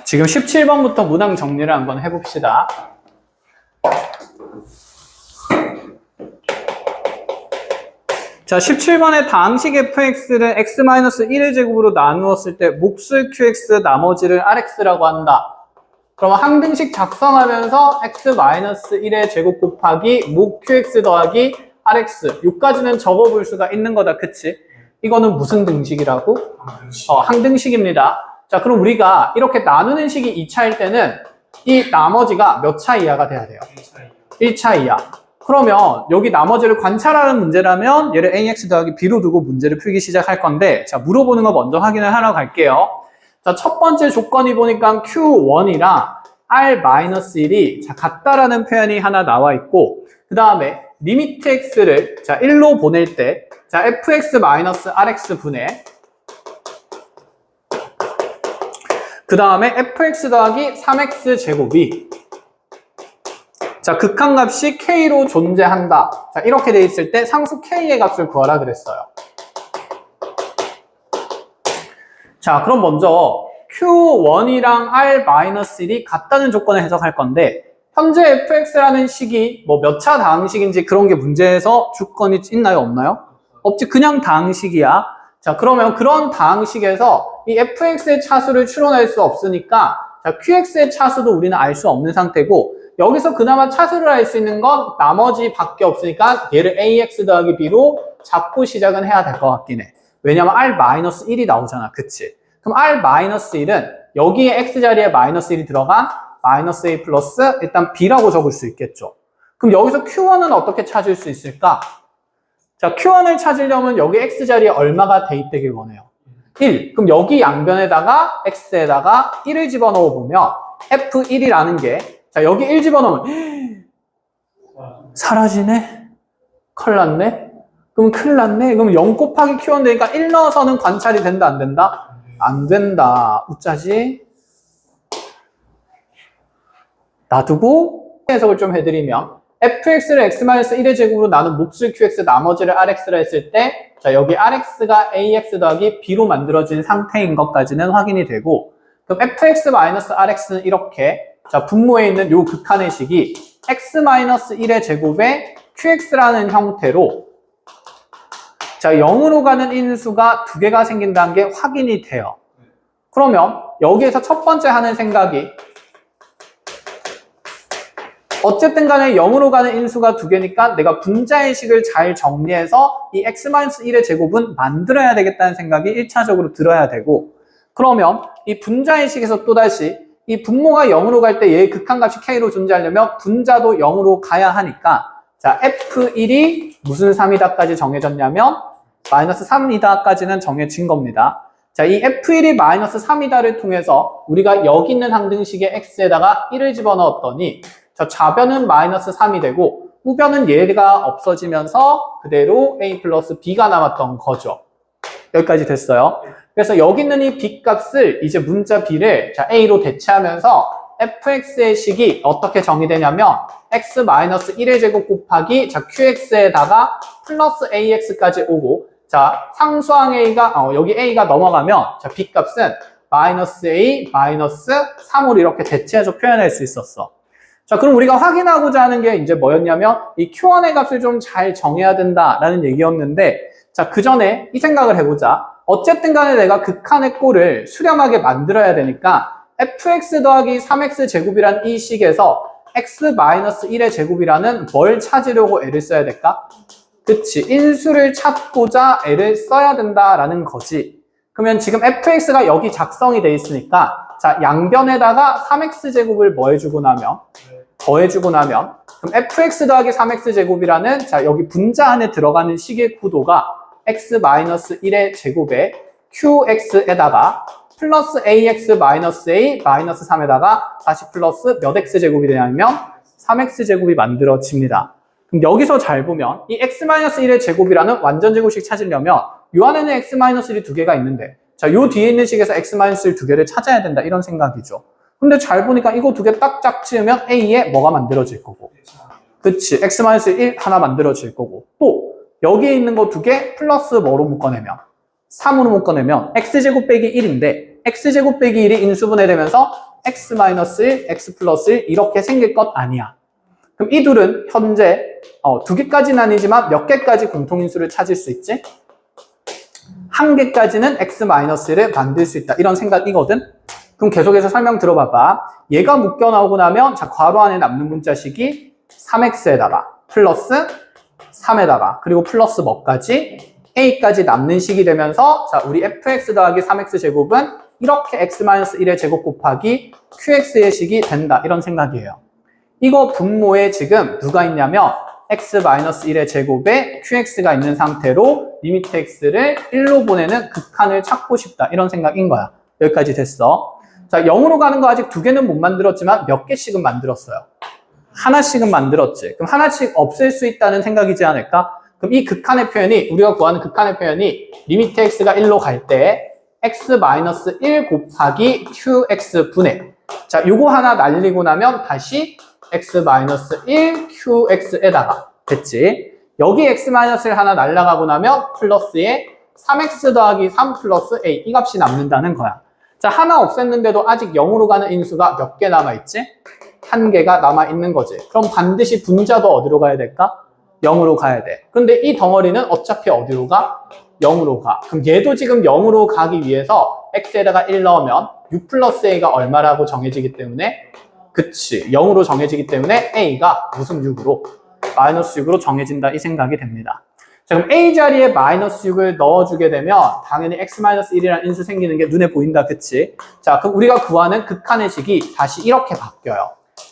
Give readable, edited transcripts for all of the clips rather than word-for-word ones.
지금 17번부터 문항 정리를 한번 해봅시다. 자, 17번에 다항식 fx를 x-1의 제곱으로 나누었을 때 몫을 qx 나머지를 rx라고 한다. 그러면 항등식 작성하면서 x-1의 제곱 곱하기 몫 qx 더하기 rx 여기까지는 접어볼 수가 있는 거다. 그치? 이거는 무슨 등식이라고? 항등식입니다. 자, 그럼 우리가 이렇게 나누는 식이 2차일 때는 이 나머지가 몇 차 이하가 돼야 돼요? 1차 이하. 그러면 여기 나머지를 관찰하는 문제라면 얘를 ax 더하기 b로 두고 문제를 풀기 시작할 건데, 자, 물어보는 거 먼저 확인을 하러 갈게요. 자, 첫 번째 조건이 보니까 q1이랑 r-1이 자, 같다라는 표현이 하나 나와 있고, 그 다음에 리미트 x를 자, 1로 보낼 때 자, fx-rx 분의 그 다음에 fx 더하기 3x 제곱이 자, 극한값이 k로 존재한다. 자, 이렇게 돼 있을 때 상수 k의 값을 구하라 그랬어요. 자, 그럼 먼저 q1이랑 r-1이 같다는 조건을 해석할 건데, 현재 fx라는 식이 뭐 몇 차 다항식인지 그런 게 문제에서 주권이 있나요? 없나요? 없지. 그냥 다항식이야. 자, 그러면 그런 다항식에서 이 fx의 차수를 추론할 수 없으니까 자, qx의 차수도 우리는 알 수 없는 상태고, 여기서 그나마 차수를 알 수 있는 건 나머지밖에 없으니까 얘를 ax 더하기 b로 잡고 시작은 해야 될 것 같긴 해. 왜냐면 r-1이 나오잖아. 그치? 그럼 r-1은 여기에 x자리에 -1이 들어간 -a 플러스 일단 b라고 적을 수 있겠죠. 그럼 여기서 q1은 어떻게 찾을 수 있을까? 자, q1을 찾으려면 여기 x자리에 얼마가 대입되길 원해요? 1. 그럼 여기 양변에다가 x에다가 1을 집어넣어 보면 f1이라는 게 자, 여기 1 집어넣으면 사라지네? 큰일 났네? 그럼 큰일 났네? 그럼 0 곱하기 q1 되니까 1 넣어서는 관찰이 된다, 안 된다? 안 된다. 어쩌지? 놔두고 해석을 좀 해드리면 fx를 x-1의 제곱으로 나눈 몫을 qx 나머지를 rx라 했을 때 자, 여기 rx가 ax 더하기 b로 만들어진 상태인 것까지는 확인이 되고, 그럼 fx-rx는 이렇게 자, 분모에 있는 요 극한의 식이 x-1의 제곱에 qx라는 형태로 자, 0으로 가는 인수가 두 개가 생긴다는 게 확인이 돼요. 그러면 여기에서 첫 번째 하는 생각이 어쨌든 간에 0으로 가는 인수가 두 개니까 내가 분자의 식을 잘 정리해서 이 x-1의 제곱은 만들어야 되겠다는 생각이 1차적으로 들어야 되고, 그러면 이 분자의 식에서 또다시 이 분모가 0으로 갈 때 얘의 극한값이 k로 존재하려면 분자도 0으로 가야 하니까 자, f1이 무슨 3이다까지 정해졌냐면 -3이다까지는 정해진 겁니다. 자, 이 f1이 -3이다를 통해서 우리가 여기 있는 항등식의 x에다가 1을 집어넣었더니 자, 좌변은 -3이 되고 우변은 얘가 없어지면서 그대로 a 플러스 b가 남았던 거죠. 여기까지 됐어요. 그래서 여기 있는 이 b 값을 이제 문자 b를 자, a로 대체하면서 fx의 식이 어떻게 정의되냐면 x-1의 제곱 곱하기 자, qx에다가 플러스 ax까지 오고, 자, 상수항 a가 여기 a가 넘어가면 자, b 값은 -a, -3으로 이렇게 대체해서 표현할 수 있었어. 자, 그럼 우리가 확인하고자 하는 게 이제 뭐였냐면 이 q1의 값을 좀 잘 정해야 된다라는 얘기였는데, 자, 그 전에 이 생각을 해보자. 어쨌든 간에 내가 극한의 꼴을 수렴하게 만들어야 되니까 fx 더하기 3x 제곱이란 이 식에서 x-1의 제곱이라는 뭘 찾으려고 애를 써야 될까? 그치, 인수를 찾고자 애를 써야 된다라는 거지. 그러면 지금 fx가 여기 작성이 돼 있으니까 자, 양변에다가 3x 제곱을 뭐 해주고 나면 더해주고 나면 그럼 fx 더하기 3x 제곱이라는 자, 여기 분자 안에 들어가는 식의 구도가 x-1의 제곱에 qx에다가 플러스 ax-a -3에다가 다시 플러스 몇 x 제곱이 되냐면 3x 제곱이 만들어집니다. 그럼 여기서 잘 보면 이 x-1의 제곱이라는 완전 제곱식 찾으려면 요 안에는 x-1이 두 개가 있는데 자, 요 뒤에 있는 식에서 x-1 두 개를 찾아야 된다 이런 생각이죠. 근데 잘 보니까 이거 두 개 딱 짝지으면 a에 뭐가 만들어질 거고, 그치, x-1 하나 만들어질 거고, 또 여기에 있는 거 두 개 플러스 뭐로 묶어내면 3으로 묶어내면 x제곱 빼기 1인데 x제곱 빼기 1이 인수분해 되면서 x-1, x 플러스 1 이렇게 생길 것 아니야. 그럼 이 둘은 현재 두 개까지는 아니지만 몇 개까지 공통인수를 찾을 수 있지? 한 개까지는 x-1을 만들 수 있다. 이런 생각이거든. 그럼 계속해서 설명 들어봐봐. 얘가 묶여 나오고 나면 자 괄호 안에 남는 문자식이 3x에다가 플러스 3에다가 그리고 플러스 뭐까지? a까지 남는 식이 되면서 자 우리 fx 더하기 3x 제곱은 이렇게 x-1의 제곱 곱하기 qx의 식이 된다. 이런 생각이에요. 이거 분모에 지금 누가 있냐면 x-1의 제곱에 qx가 있는 상태로 리미트 x를 1로 보내는 극한을 찾고 싶다. 이런 생각인 거야. 여기까지 됐어. 자, 0으로 가는 거 아직 두 개는 못 만들었지만 몇 개씩은 만들었어요. 하나씩은 만들었지. 그럼 하나씩 없앨 수 있다는 생각이지 않을까? 그럼 이 극한의 표현이 우리가 구하는 극한의 표현이 리미트 x가 1로 갈 때 x-1 곱하기 qx분의 자, 요거 하나 날리고 나면 다시 x-1 qx에다가 됐지. 여기 x-를 하나 날라가고 나면 플러스에 3x 더하기 3 플러스 a 이 값이 남는다는 거야. 자, 하나 없앴는데도 아직 0으로 가는 인수가 몇 개 남아있지? 한 개가 남아있는 거지. 그럼 반드시 분자도 어디로 가야 될까? 0으로 가야 돼. 근데 이 덩어리는 어차피 어디로 가? 0으로 가. 그럼 얘도 지금 0으로 가기 위해서 x에다가 1 넣으면 6 플러스 a가 얼마라고 정해지기 때문에 그치 0으로 정해지기 때문에 a가 무슨 6으로? 마이너스 6으로 정해진다 이 생각이 됩니다. 자, 그럼 a 자리에 마이너스 6을 넣어주게 되면 당연히 x-1이라는 인수 생기는 게 눈에 보인다 그치? 자, 그럼 우리가 구하는 극한의 식이 다시 이렇게 바뀌어요.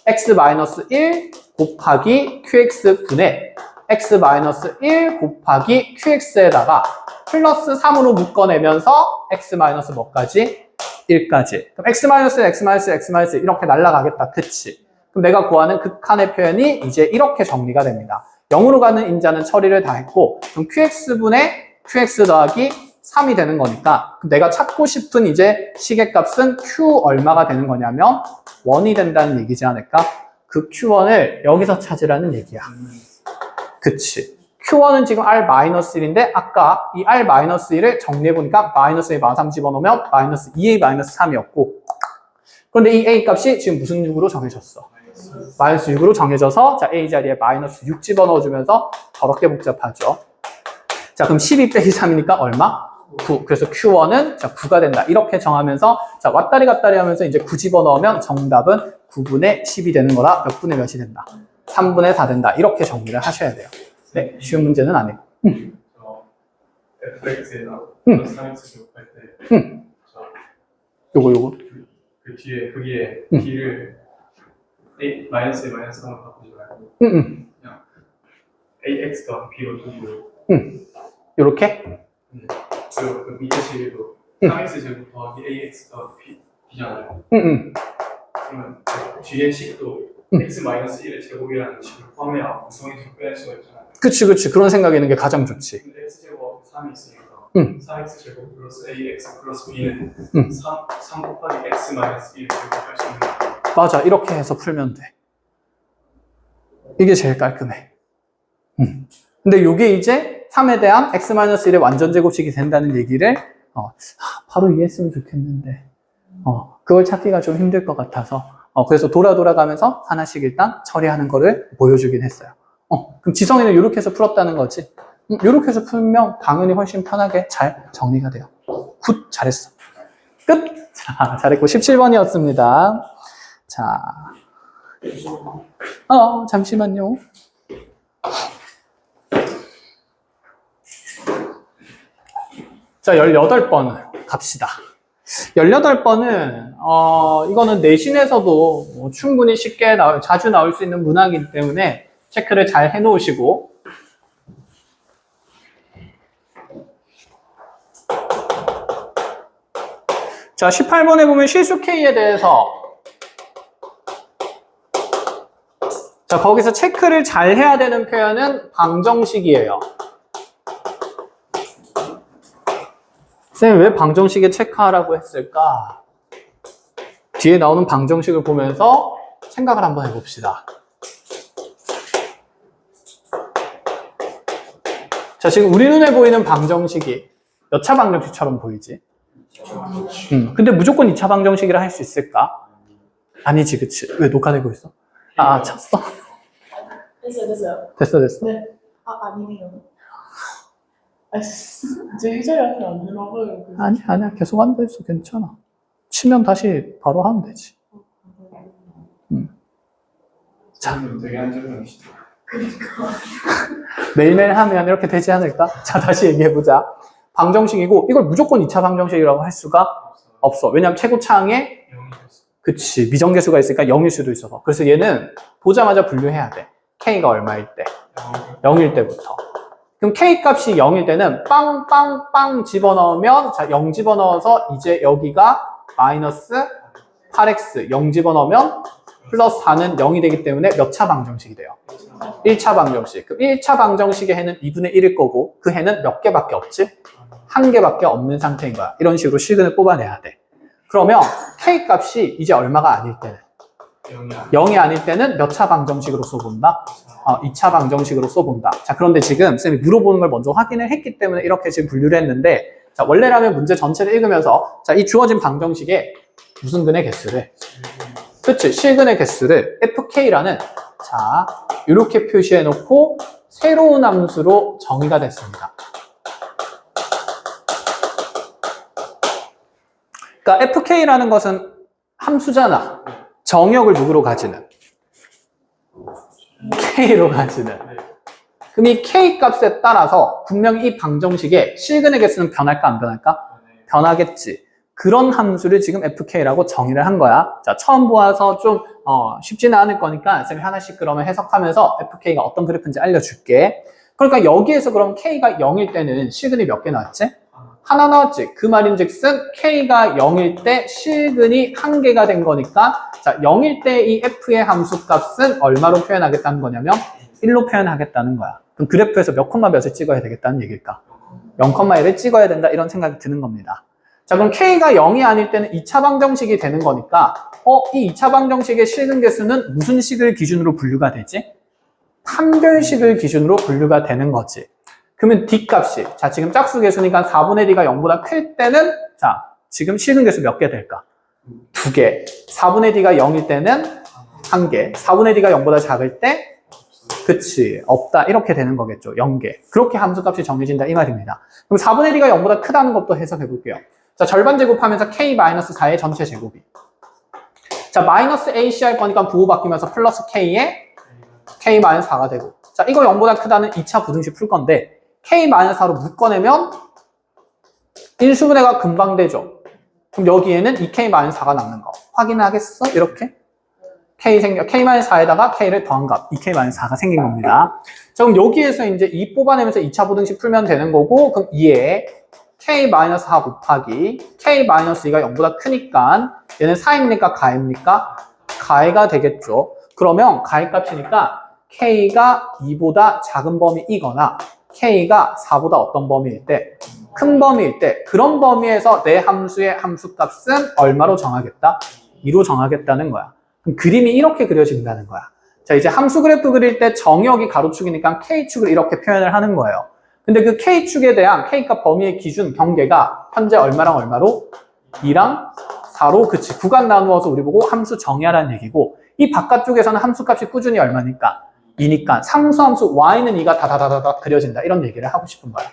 x-1 곱하기 qx분의 x-1 곱하기 qx에다가 플러스 3으로 묶어내면서 x- 뭐까지? 1까지. 그럼 x-1 이렇게 날아가겠다. 그치? 그럼 내가 구하는 극한의 표현이 이제 이렇게 정리가 됩니다. 0으로 가는 인자는 처리를 다 했고 그럼 qx분의 qx 더하기 3이 되는 거니까 그럼 내가 찾고 싶은 이제 시계값은 q 얼마가 되는 거냐면 1이 된다는 얘기지 않을까? 그 q1을 여기서 찾으라는 얘기야. 그치? q1은 지금 r-1인데 아까 이 r-1을 정리해보니까 -1, -3 집어넣으면 -2a-3이었고 그런데 이 a 값이 지금 무슨 6으로 정해졌어? -6으로 정해져서 자 a 자리에 -6 집어넣어주면서 더럽게 복잡하죠. 자 그럼 12 빼기 3이니까 얼마? 9. 그래서 q1은 자 9가 된다. 이렇게 정하면서 자 왔다리 갔다리 하면서 이제 9 집어넣으면 정답은 9분의 10이 되는 거라 몇 분의 몇이 된다? 3분의 4 된다. 이렇게 정리를 하셔야 돼요. 네, 쉬운 문제는 아니고. fx에다 3x 제곱할 때 요거. 그 뒤에 거기에 b를 a 마이너스 3을 바꾸지 말고 그냥 ax 더하기 b로 두고 요렇게? 그리고 그 밑에 식에도 3x 제곱 더하기 ax 더하기 b잖아요. 그러면 뒤에 식도 x-1의 제곱이라는 식을 포함해야 공통인수 빼낼 수가 있잖아요. 그치. 그런 생각이 있는 게 가장 좋지. 근데 x제곱 3이 있으니까 3x제곱 플러스 ax 플러스 b는 3 곱하기 x-1 제곱할 수 있는 거예요. 맞아. 이렇게 해서 풀면 돼. 이게 제일 깔끔해. 근데 요게 이제 3에 대한 x-1의 완전 제곱식이 된다는 얘기를 바로 이해했으면 좋겠는데 그걸 찾기가 좀 힘들 것 같아서 그래서 돌아가면서 하나씩 일단 처리하는 거를 보여주긴 했어요. 그럼 지성이는 이렇게 해서 풀었다는 거지. 이렇게 해서 풀면 당연히 훨씬 편하게 잘 정리가 돼요. 굿! 잘했어. 끝! 자, 잘했고 17번이었습니다. 자, 잠시만요. 자, 18번 갑시다. 18번은 이거는 내신에서도 충분히 쉽게 자주 나올 수 있는 문항이기 때문에 체크를 잘 해놓으시고 자 18번에 보면 실수 K에 대해서 자 거기서 체크를 잘 해야 되는 표현은 방정식이에요. 쌤, 왜 방정식에 체크하라고 했을까? 뒤에 나오는 방정식을 보면서 생각을 한번 해봅시다. 자, 지금 우리 눈에 보이는 방정식이 몇 차 방정식처럼 보이지? 근데 무조건 2차 방정식이라 할 수 있을까? 아니지, 그치? 왜 녹화되고 있어? 찼어? 됐어요. 됐어. 네. 아니네요. 제 의자에 안 들어가요. 아니야. 계속 한다 했어. 괜찮아. 치면 다시 바로 하면 되지. 저는 되게 안전하시죠. 매일매일 하면 이렇게 되지 않을까? 자, 다시 얘기해보자. 방정식이고, 이걸 무조건 2차 방정식이라고 할 수가 없어. 왜냐면 최고차항에, 그치, 미정계수가 있으니까 0일 수도 있어서. 그래서 얘는 보자마자 분류해야 돼. K가 얼마일 때? 0일 때부터. 그럼 K 값이 0일 때는 빵 집어넣으면, 자, 0 집어넣어서 이제 여기가 마이너스 8x 0 집어넣으면 플러스 4는 0이 되기 때문에 몇 차 방정식이 돼요? 1차 방정식. 그럼 1차 방정식의 해는 2분의 1일 거고 그 해는 몇 개밖에 없지? 한 개밖에 없는 상태인 거야. 이런 식으로 실근을 뽑아내야 돼. 그러면 K 값이 이제 얼마가 아닐 때는? 0이 아닐 때는 몇 차 방정식으로 써본다? 2차 방정식으로 써본다. 자, 그런데 지금 쌤이 물어보는 걸 먼저 확인을 했기 때문에 이렇게 지금 분류를 했는데, 자, 원래라면 문제 전체를 읽으면서, 자, 이 주어진 방정식에 무슨 근의 개수를, 그치, 실근의 개수를 fk라는, 자, 이렇게 표시해 놓고 새로운 함수로 정의가 됐습니다. 그러니까 fk라는 것은 함수잖아. 정역을 누구로 가지는? K로 가지는. 그럼 이 K 값에 따라서 분명히 이 방정식에 실근의 개수는 변할까 안 변할까? 변하겠지. 그런 함수를 지금 fk라고 정의를 한 거야. 자, 처음 보아서 좀 쉽지는 않을 거니까 쌤이 하나씩 그러면 해석하면서 fk가 어떤 그래프인지 알려줄게. 그러니까 여기에서 그럼 k가 0일 때는 실근이 몇 개 나왔지? 하나 나왔지. 그 말인즉슨 K가 0일 때 실근이 1개가 된 거니까, 자, 0일 때 이 F의 함수값은 얼마로 표현하겠다는 거냐면 1로 표현하겠다는 거야. 그럼 그래프에서 몇 콤마 몇을 찍어야 되겠다는 얘기일까? 0,1을 찍어야 된다, 이런 생각이 드는 겁니다. 자, 그럼 K가 0이 아닐 때는 2차 방정식이 되는 거니까 이 2차 방정식의 실근 개수는 무슨 식을 기준으로 분류가 되지? 판별식을 기준으로 분류가 되는 거지. 그러면 D값이, 자, 지금 짝수 개수니까 4분의 D가 0보다 클 때는, 자, 지금 실근 개수 몇 개 될까? 2개. 4분의 D가 0일 때는 1개. 4분의 D가 0보다 작을 때, 그치, 없다. 이렇게 되는 거겠죠. 0개. 그렇게 함수값이 정해진다, 이 말입니다. 그럼 4분의 D가 0보다 크다는 것도 해석해 볼게요. 자, 절반 제곱하면서 K-4의 전체 제곱이. 자, 마이너스 AC 할 거니까 부호 바뀌면서 플러스 K에 K-4가 되고. 자, 이거 0보다 크다는 2차 부등식 풀 건데, K-4로 묶어내면 인수분해가 금방 되죠. 그럼 여기에는 2K-4가 남는 거. 확인하겠어? 이렇게? K-4에다가 K를 더한 값. 2K-4가 생긴 겁니다. 자, 그럼 여기에서 이제 2 뽑아내면서 2차 부등식 풀면 되는 거고, 그럼 2에 K-4 곱하기 K-2가 0보다 크니까 얘는 4입니까? 가입니까? 가해가 되겠죠. 그러면 가해 값이니까 K가 2보다 작은 범위이거나 K가 4보다 어떤 범위일 때? 큰 범위일 때, 그런 범위에서 내 함수의 함수값은 얼마로 정하겠다? 2로 정하겠다는 거야. 그럼 그림이 이렇게 그려진다는 거야. 자, 이제 함수 그래프 그릴 때 정역이 가로축이니까 K축을 이렇게 표현을 하는 거예요. 근데 그 K축에 대한 K값 범위의 기준 경계가 현재 얼마랑 얼마로? 2랑 4로, 그치, 구간 나누어서 우리 보고 함수 정의하라는 얘기고, 이 바깥쪽에서는 함수값이 꾸준히 얼마니까? 2니까 상수함수 y는 2가 다다다다다 그려진다, 이런 얘기를 하고 싶은 거야.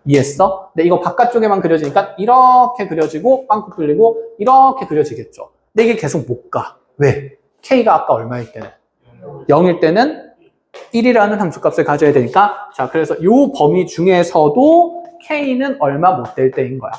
이해했어? 근데 이거 바깥쪽에만 그려지니까 이렇게 그려지고 빵꾸 뚫리고 이렇게 그려지겠죠. 근데 이게 계속 못 가. 왜? K가 아까 얼마일 때는? 0일 때는 1이라는 함수값을 가져야 되니까, 자, 그래서 이 범위 중에서도 K는 얼마 못 될 때인 거야.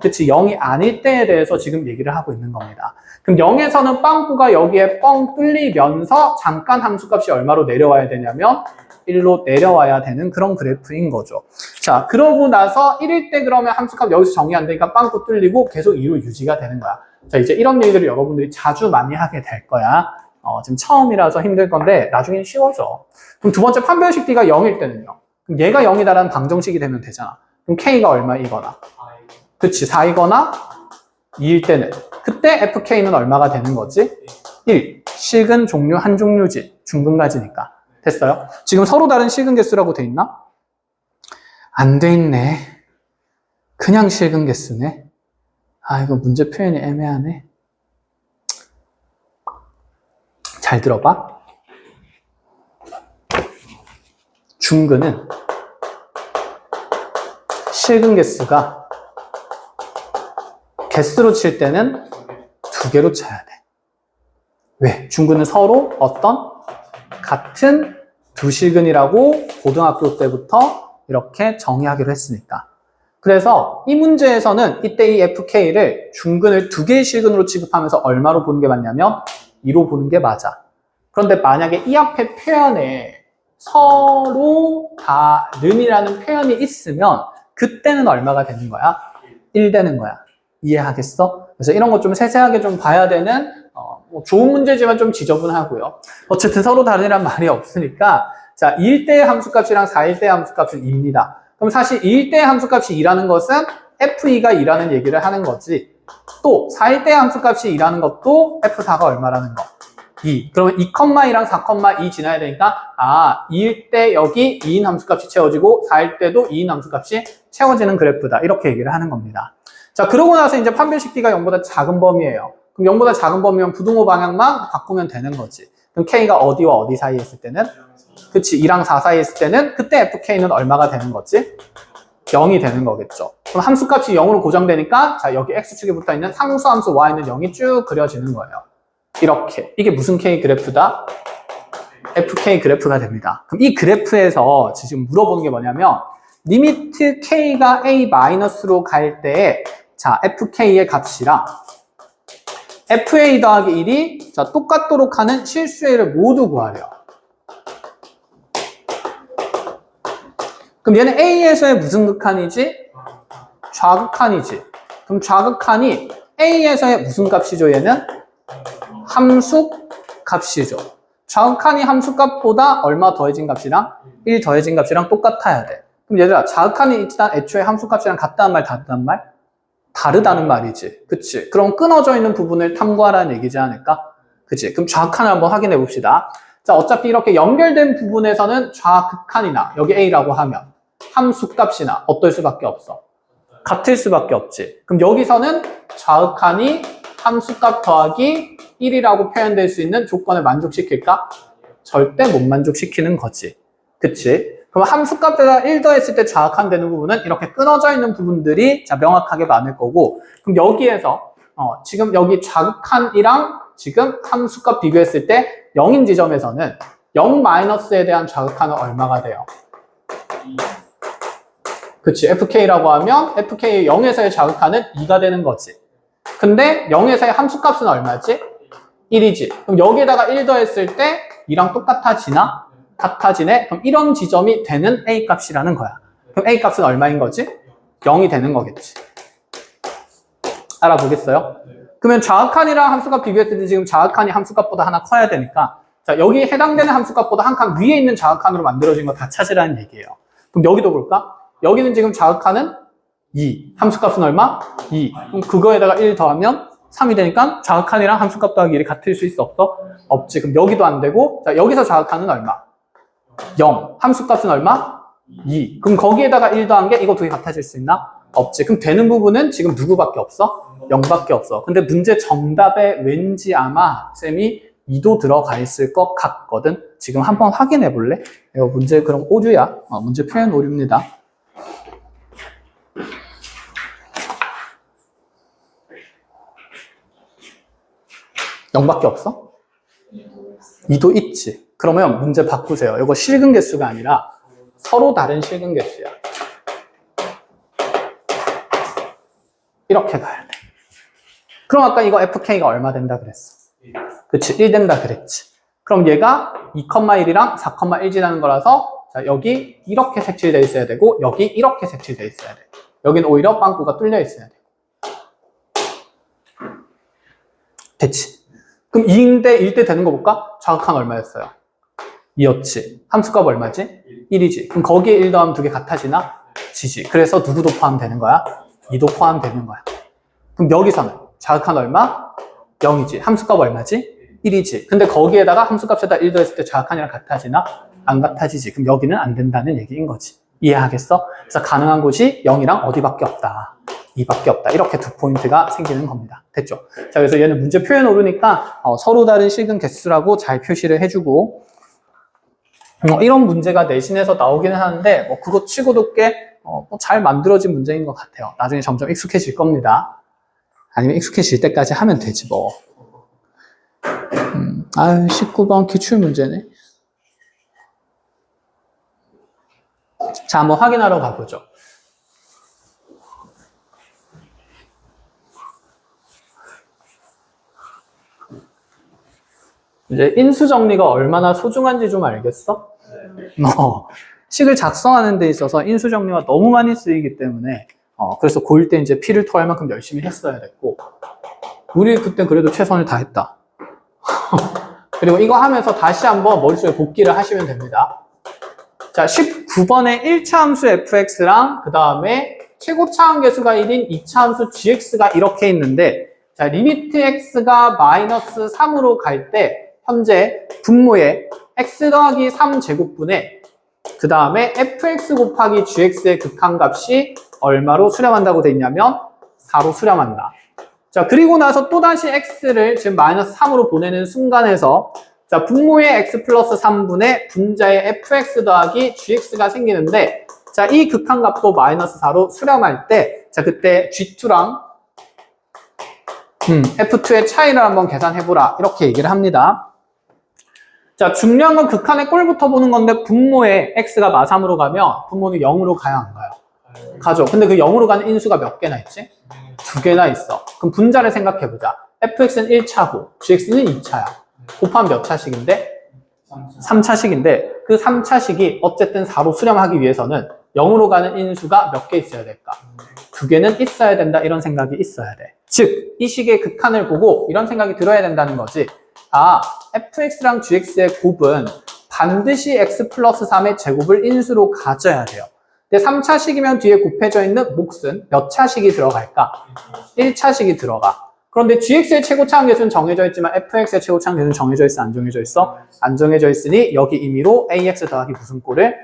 그치, 0이 아닐 때에 대해서 지금 얘기를 하고 있는 겁니다. 그럼 0에서는 빵꾸가 여기에 뻥 뚫리면서 잠깐 함수값이 얼마로 내려와야 되냐면 1로 내려와야 되는 그런 그래프인 거죠. 자, 그러고 나서 1일 때 그러면 함수값 여기서 정의 안 되니까 빵꾸 뚫리고 계속 2로 유지가 되는 거야. 자, 이제 이런 얘기들을 여러분들이 자주 많이 하게 될 거야. 지금 처음이라서 힘들 건데 나중엔 쉬워져. 그럼 두 번째 판별식 D가 0일 때는요. 그럼 얘가 0이다라는 방정식이 되면 되잖아. 그럼 K가 얼마이거나, 그치, 4이거나 2일 때는, 그때 FK는 얼마가 되는 거지? 1. 실근 종류 한 종류지. 중근가지니까. 됐어요? 지금 서로 다른 실근 개수라고 돼 있나? 안 돼 있네. 그냥 실근 개수네. 아, 이거 문제 표현이 애매하네. 잘 들어봐. 중근은 실근 개수가 개수로 칠 때는 2개로 쳐야 돼. 왜? 중근은 서로 어떤 같은 두 실근이라고 고등학교 때부터 이렇게 정의하기로 했으니까. 그래서 이 문제에서는 이때 이 FK를 중근을 2개의 실근으로 취급하면서 얼마로 보는 게 맞냐면 2로 보는 게 맞아. 그런데 만약에 이 앞에 표현에 서로 다름이라는 표현이 있으면 그때는 얼마가 되는 거야? 1 되는 거야. 이해하겠어? 그래서 이런 거 좀 세세하게 좀 봐야 되는 뭐 좋은 문제지만 좀 지저분하고요. 어쨌든 서로 다르란 말이 없으니까 자, 2일대의 함수값이랑 4일대의 함수값은 2입니다. 그럼 사실 2일대의 함수값이 2라는 것은 F2가 2라는 얘기를 하는 거지. 또 4일대의 함수값이 2라는 것도 F4가 얼마라는 거? 2. 그러면 2,2랑 4,2 지나야 되니까 2일 때 여기 2인 함수값이 채워지고 4일 때도 2인 함수값이 채워지는 그래프다. 이렇게 얘기를 하는 겁니다. 자, 그러고 나서 이제 판별식 D가 0보다 작은 범위예요. 그럼 0보다 작은 범위면 부등호 방향만 바꾸면 되는 거지. 그럼 K가 어디와 어디 사이에 있을 때는? 그치, 2랑 4 사이에 있을 때는 그때 FK는 얼마가 되는 거지? 0이 되는 거겠죠. 그럼 함수값이 0으로 고정되니까 자, 여기 X축에 붙어있는 상수함수 Y는 0이 쭉 그려지는 거예요. 이렇게. 이게 무슨 K 그래프다? FK 그래프가 됩니다. 그럼 이 그래프에서 지금 물어보는 게 뭐냐면 리미트 K가 A-로 갈 때 자, FK의 값이랑 FA 더하기 1이 자, 똑같도록 하는 실수의를 모두 구하래요. 그럼 얘는 A에서의 무슨 극한이지? 좌극한이지. 그럼 좌극한이 A에서의 무슨 값이죠, 얘는? 함수 값이죠. 좌극한이 함수값보다 얼마 더해진 값이랑 1 더해진 값이랑 똑같아야 돼. 그럼 얘들아, 좌극한이 일단 애초에 함수값이랑 같다는 말, 다르다는 말? 다르다는 말이지. 그치? 그럼 끊어져 있는 부분을 탐구하라는 얘기지 않을까? 그치? 그럼 좌극한을 한번 확인해 봅시다. 자, 어차피 이렇게 연결된 부분에서는 좌극한이나 여기 A라고 하면 함수값이나 어떨 수밖에 없어? 같을 수밖에 없지. 그럼 여기서는 좌극한이 함수값 더하기 1이라고 표현될 수 있는 조건을 만족시킬까? 절대 못 만족시키는 거지. 그치? 그럼 함수값에다 1 더했을 때 좌극한 되는 부분은 이렇게 끊어져 있는 부분들이 자, 명확하게 많을 거고, 그럼 여기에서 지금 여기 좌극한이랑 지금 함수값 비교했을 때 0인 지점에서는 0-에 대한 좌극한은 얼마가 돼요? 그치? FK라고 하면 FK의 0에서의 좌극한은 2가 되는 거지. 근데 0에서의 함수값은 얼마지? 1이지. 그럼 여기에다가 1 더했을 때 2랑 똑같아지나? 같아지네? 그럼 이런 지점이 되는 A값이라는 거야. 그럼 A값은 얼마인 거지? 0이 되는 거겠지. 알아보겠어요? 그러면 좌극한이랑 함수값 비교했을 때 지금 좌극한이 함수값보다 하나 커야 되니까 자, 여기 해당되는 함수값보다 한 칸 위에 있는 좌극한으로 만들어진 거 다 찾으라는 얘기예요. 그럼 여기도 볼까? 여기는 지금 좌극한은 2. 함수값은 얼마? 2. 그럼 그거에다가 1 더하면 3이 되니까 좌극한이랑 함수값 더하기 1이 같을 수 있어? 없어? 없지. 그럼 여기도 안 되고 자, 여기서 좌극한은 얼마? 0. 함수값은 얼마? 2. 그럼 거기에다가 1 더한 게 이거 두 개 같아질 수 있나? 없지. 그럼 되는 부분은 지금 누구밖에 없어? 0밖에 없어. 근데 문제 정답에 왠지 아마 쌤이 2도 들어가 있을 것 같거든. 지금 한번 확인해 볼래? 이거 문제 그럼 오류야. 문제 표현 오류입니다. (0) 밖에 없어? 2도 있지. 그러면 문제 바꾸세요. 이거 실근 개수가 아니라 서로 다른 실근 개수야. 이렇게 가야 돼. 그럼 아까 이거 FK가 얼마 된다 그랬어? 그치, 1 된다 그랬지. 그럼 얘가 2,1이랑 4,1 지나는 거라서 자, 여기 이렇게 색칠되어 있어야 되고 여기 이렇게 색칠되어 있어야 돼. 여기는 오히려 빵꾸가 뚫려 있어야 돼. 됐지? 그럼 2인데 1대 되는 거 볼까? 좌극한 얼마였어요? 2였지. 함수값 얼마지? 1이지. 그럼 거기에 1 더하면 두 개 같아지나? 지지. 그래서 누구도 포함되는 거야? 2도 포함되는 거야. 그럼 여기서는 좌극한 얼마? 0이지. 함수값 얼마지? 1이지. 근데 거기에다가 함수값에다 1 더했을 때 좌극한이랑 같아지나? 안 같아지지. 그럼 여기는 안 된다는 얘기인 거지. 이해하겠어? 그래서 가능한 곳이 0이랑 어디밖에 없다. 2밖에 없다. 이렇게 두 포인트가 생기는 겁니다. 됐죠? 자, 그래서 얘는 문제 표현 오르니까 서로 다른 실근 개수라고 잘 표시를 해주고 이런 문제가 내신에서 나오기는 하는데 뭐 그거 치고도 꽤 잘 만들어진 문제인 것 같아요. 나중에 점점 익숙해질 겁니다. 아니면 익숙해질 때까지 하면 되지 뭐. 19번 기출 문제네. 자, 한번 확인하러 가보죠. 이제 인수 정리가 얼마나 소중한지 좀 알겠어? 식을 작성하는 데 있어서 인수 정리가 너무 많이 쓰이기 때문에 그래서 고1 때 이제 피를 토할 만큼 열심히 했어야 됐고 우리 그때 그래도 최선을 다했다. 그리고 이거 하면서 다시 한번 머릿속에 복기를 하시면 됩니다. 자, 19번에 1차 함수 fx랑 그 다음에 최고차 함계수가 1인 2차 함수 gx가 이렇게 있는데 자, 리미트 x가 마이너스 3으로 갈 때 현재 분모에 x 더하기 3 제곱분에 그 다음에 fx 곱하기 gx의 극한값이 얼마로 수렴한다고 돼 있냐면 4로 수렴한다. 자, 그리고 나서 또다시 x를 지금 마이너스 3으로 보내는 순간에서 자, 분모의 x 플러스 3분의 분자의 fx 더하기 gx가 생기는데 자, 이 극한값도 마이너스 4로 수렴할 때 자, 그때 g2랑 f2의 차이를 한번 계산해보라 이렇게 얘기를 합니다. 자, 중요한 건 극한의 꼴부터 보는 건데 분모에 x가 마3으로 가면 분모는 0으로 가요 안 가요? 가죠. 근데 그 0으로 가는 인수가 몇 개나 있지? 2개나 있어. 그럼 분자를 생각해보자. fx는 1차고 gx는 2차야. 곱하면 몇 차식인데? 3차식인데 그 3차식이 어쨌든 4로 수렴하기 위해서는 0으로 가는 인수가 몇 개 있어야 될까? 2개는 있어야 된다 이런 생각이 있어야 돼. 즉, 이 식의 극한을 보고 이런 생각이 들어야 된다는 거지. 아, fx랑 gx의 곱은 반드시 x 플러스 3의 제곱을 인수로 가져야 돼요. 근데 3차식이면 뒤에 곱해져 있는 몫은 몇 차식이 들어갈까? 1차식이 들어가. 그런데 gx의 최고차 함계수는 정해져 있지만 fx의 최고차 함계수는 정해져 있어? 안 정해져 있어? 안 정해져 있으니 여기 임의로 ax 더하기 무슨 꼴을?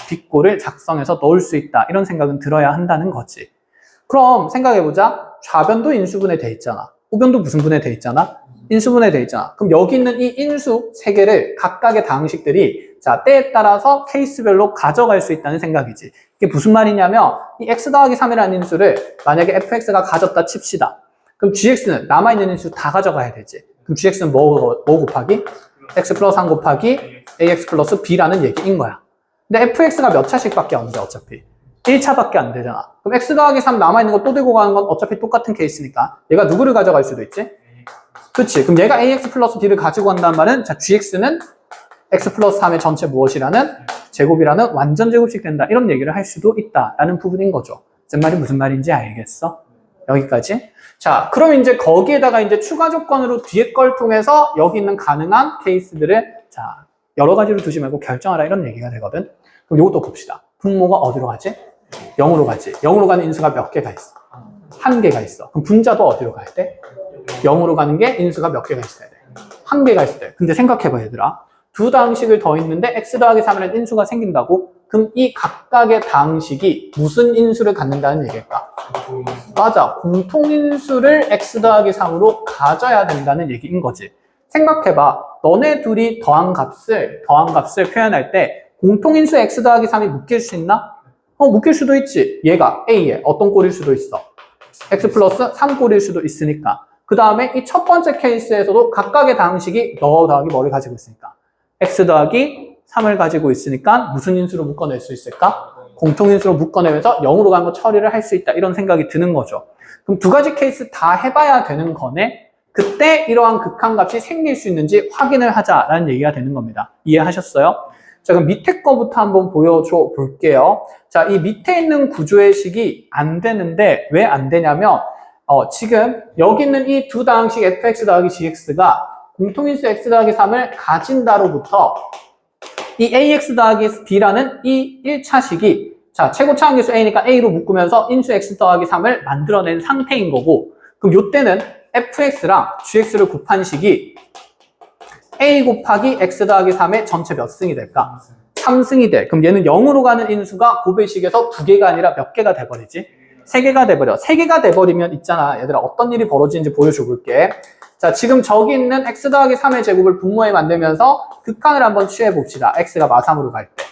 b꼴을 작성해서 넣을 수 있다. 이런 생각은 들어야 한다는 거지. 그럼 생각해보자. 좌변도 인수분해 돼 있잖아. 우변도 무슨 분해 돼 있잖아? 인수분해 돼 있잖아. 그럼 여기 있는 이 인수 3개를 각각의 다항식들이 자, 때에 따라서 케이스별로 가져갈 수 있다는 생각이지. 이게 무슨 말이냐면 이 x 더하기 3이라는 인수를 만약에 fx가 가졌다 칩시다. 그럼 gx는 남아있는 인수 다 가져가야 되지. 그럼 gx는 뭐 곱하기? x 플러스 3 곱하기 ax 플러스 b라는 얘기인 거야. 근데 fx가 몇 차씩밖에 안 돼, 어차피. 1차밖에 안 되잖아. 그럼 x 더하기 3 남아있는 거 또 들고 가는 건 어차피 똑같은 케이스니까 얘가 누구를 가져갈 수도 있지? 그치? 그럼 얘가 ax 플러스 b를 가지고 간다는 말은 자, gx는 x 플러스 3의 전체 무엇이라는? 제곱이라는 완전 제곱식 된다. 이런 얘기를 할 수도 있다라는 부분인 거죠. 제 말이 무슨 말인지 알겠어? 여기까지? 자, 그럼 이제 거기에다가 이제 추가 조건으로 뒤에 걸 통해서 여기 있는 가능한 케이스들을 자, 여러 가지로 두지 말고 결정하라 이런 얘기가 되거든. 그럼 이것도 봅시다. 분모가 어디로 가지? 0으로 가지. 0으로 가는 인수가 몇 개가 있어? 1개가 있어. 그럼 분자도 어디로 가야 돼? 0으로 가는 게 인수가 몇 개가 있어야 돼? 1개가 있어야 돼. 근데 생각해봐 얘들아. 두 다항식을 더 있는데 x 더하기 3이라는 인수가 생긴다고? 그럼 이 각각의 다항식이 무슨 인수를 갖는다는 얘기일까? 맞아. 공통인수를 x 더하기 3으로 가져야 된다는 얘기인 거지. 생각해봐. 너네 둘이 더한 값을 표현할 때 공통인수 x 더하기 3이 묶일 수 있나? 묶일 수도 있지. 얘가 a에 어떤 꼴일 수도 있어. x 플러스 3 꼴일 수도 있으니까. 그 다음에 이 첫 번째 케이스에서도 각각의 다항식이 너 더하기 뭐를 가지고 있으니까? x 더하기 3을 가지고 있으니까 무슨 인수로 묶어낼 수 있을까? 공통인수로 묶어내면서 0으로 가는 거 처리를 할 수 있다. 이런 생각이 드는 거죠. 그럼 두 가지 케이스 다 해봐야 되는 거네? 그때 이러한 극한값이 생길 수 있는지 확인을 하자라는 얘기가 되는 겁니다. 이해하셨어요? 자, 그럼 밑에 거부터 한번 보여줘 볼게요. 자, 이 밑에 있는 구조의 식이 안 되는데 왜 안 되냐면 지금 여기 있는 이 두 다항식 fx 더하기 gx가 공통인수 x 더하기 3을 가진다로부터 이 ax 더하기 b라는 이 1차식이 자, 최고차 함계수 a니까 a로 묶으면서 인수 x 더하기 3을 만들어낸 상태인 거고 그럼 요때는 fx랑 gx를 곱한 식이 a 곱하기 x 더하기 3의 전체 몇 승이 될까? 3승이 돼. 그럼 얘는 0으로 가는 인수가 곱의 식에서 2개가 아니라 몇 개가 돼버리지? 3개가 돼버려. 3개가 돼버리면 있잖아. 얘들아, 어떤 일이 벌어지는지 보여줘 볼게. 자, 지금 저기 있는 x 더하기 3의 제곱을 분모에 만들면서 극한을 한번 취해 봅시다. x가 마3으로 갈 때.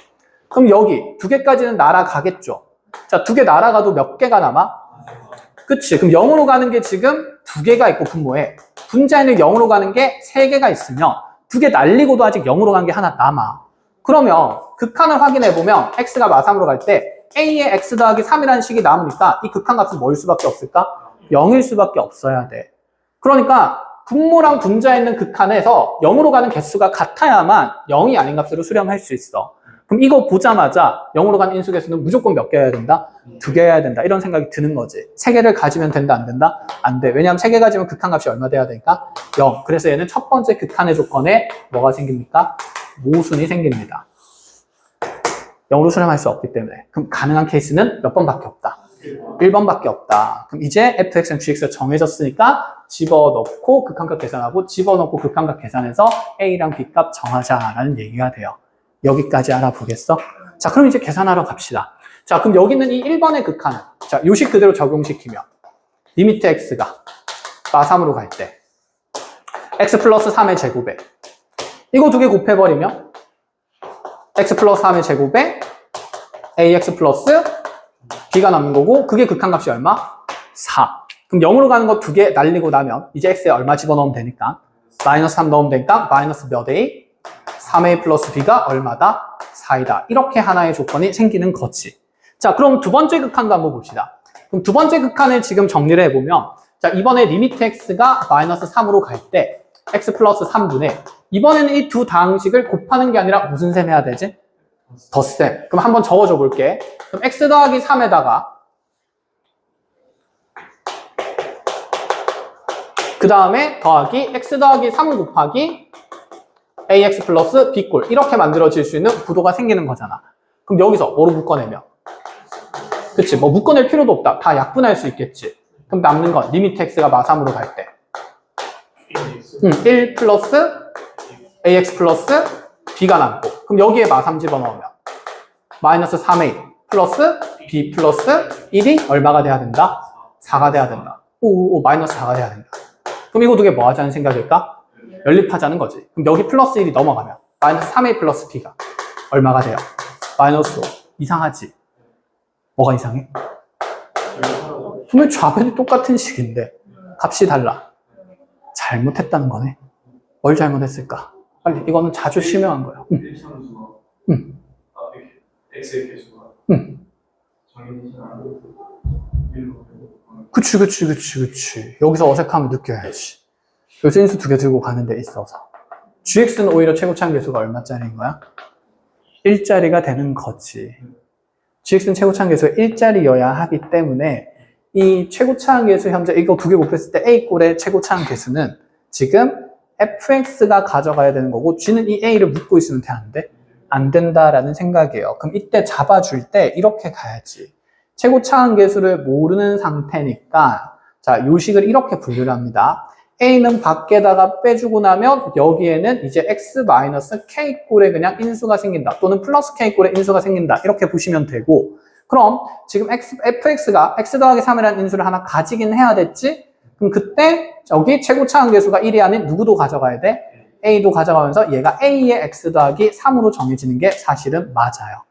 그럼 여기 2개까지는 날아가겠죠. 자, 2개 날아가도 몇 개가 남아? 그치. 그럼 0으로 가는 게 지금 2개가 있고 분모에 분자에는 0으로 가는 게 3개가 있으면 2개 날리고도 아직 0으로 간 게 하나 남아. 그러면 극한을 확인해 보면 x가 마3으로 갈 때 a의 x 더하기 3이라는 식이 남으니까 이 극한값은 뭐일 수밖에 없을까? 0일 수밖에 없어야 돼. 그러니까 분모랑 분자에 있는 극한에서 0으로 가는 개수가 같아야만 0이 아닌 값으로 수렴할 수 있어. 그럼 이거 보자마자 0으로 가는 인수 개수는 무조건 몇 개여야 된다? 2개여야 된다. 이런 생각이 드는 거지. 3개를 가지면 된다, 안 된다? 안 돼. 왜냐하면 3개 가지면 극한값이 얼마 돼야 되니까? 0. 그래서 얘는 첫 번째 극한의 조건에 뭐가 생깁니까? 모순이 생깁니다. 0으로 수렴할 수 없기 때문에. 그럼 가능한 케이스는 몇 번밖에 없다? 1번밖에 없다. 그럼 이제 fx는 gx가 정해졌으니까 집어넣고 극한값 계산하고 집어넣고 극한값 계산해서 a랑 b값 정하자라는 얘기가 돼요. 여기까지 알아보겠어? 자, 그럼 이제 계산하러 갑시다. 자, 그럼 여기 있는 이 1번의 극한은 자, 요식 그대로 적용시키면 리미트 x가 마3으로 갈 때 x 플러스 3의 제곱에 이거 2개 곱해버리면 x 플러스 3의 제곱에 ax 플러스 b가 남는 거고 그게 극한값이 얼마? 4. 그럼 0으로 가는 거 2개 날리고 나면 이제 x에 얼마 집어넣으면 되니까 마이너스 3 넣으면 되니까 마이너스 몇 a? 3a 플러스 b가 얼마다? 4이다. 이렇게 하나의 조건이 생기는 거지. 자, 그럼 두 번째 극한도 한번 봅시다. 그럼 두 번째 극한을 지금 정리를 해보면 자, 이번에 리미트 x가 마이너스 3으로 갈 때 x 플러스 3분의 이번에는 이 두 다항식을 곱하는 게 아니라 무슨 셈 해야 되지? 덧셈. 그럼 한번 적어줘 볼게. 그럼 x 더하기 3에다가 그 다음에 더하기 x 더하기 3 곱하기 ax 플러스 b꼴 이렇게 만들어질 수 있는 구도가 생기는 거잖아. 그럼 여기서 뭐로 묶어내면? 그치, 뭐 묶어낼 필요도 없다. 다 약분할 수 있겠지. 그럼 남는 건 리미트 x가 마3으로 갈 때 1 플러스 ax 플러스 b가 남고 그럼 여기에 마3 집어넣으면 마이너스 3a 플러스 b 플러스 1이 얼마가 돼야 된다? 4가 돼야 된다. 오, 마이너스 4가 돼야 된다. 그럼 이거 2개 뭐 하자는 생각일까? 연립하자는 거지. 그럼 여기 플러스 1이 넘어가면 마이너스 3a 플러스 b가 얼마가 돼요? 마이너스 5. 이상하지? 뭐가 이상해? 분명히 좌변이 똑같은 식인데 값이 달라. 잘못했다는 거네. 뭘 잘못했을까? 빨리 이거는 자주 실명한 거야. x의 개수가 정해지지 않고 그치. 여기서 어색함을 느껴야지. 여기서 인수 2개 들고 가는 데 있어서. gx는 오히려 최고차항 개수가 얼마짜리인 거야? 1짜리가 되는 거지. gx는 최고차항 개수가 1짜리여야 하기 때문에 이 최고차항 개수 현재 이거 2개 곱했을 때 a꼴의 최고차항 개수는 지금 fx가 가져가야 되는 거고 g는 이 a를 묶고 있으면 돼, 안 돼? 안 된다라는 생각이에요. 그럼 이때 잡아줄 때 이렇게 가야지. 최고차항 개수를 모르는 상태니까 자, 요식을 이렇게 분류를 합니다. a는 밖에다가 빼주고 나면 여기에는 이제 x-k꼴의 그냥 인수가 생긴다. 또는 플러스 k꼴의 인수가 생긴다. 이렇게 보시면 되고 그럼 지금 fx가 x 더하기 3이라는 인수를 하나 가지긴 해야 됐지? 그럼 그때 여기 최고차항 개수가 1이 아닌 누구도 가져가야 돼? a도 가져가면서 얘가 a의 x 더하기 3으로 정해지는 게 사실은 맞아요.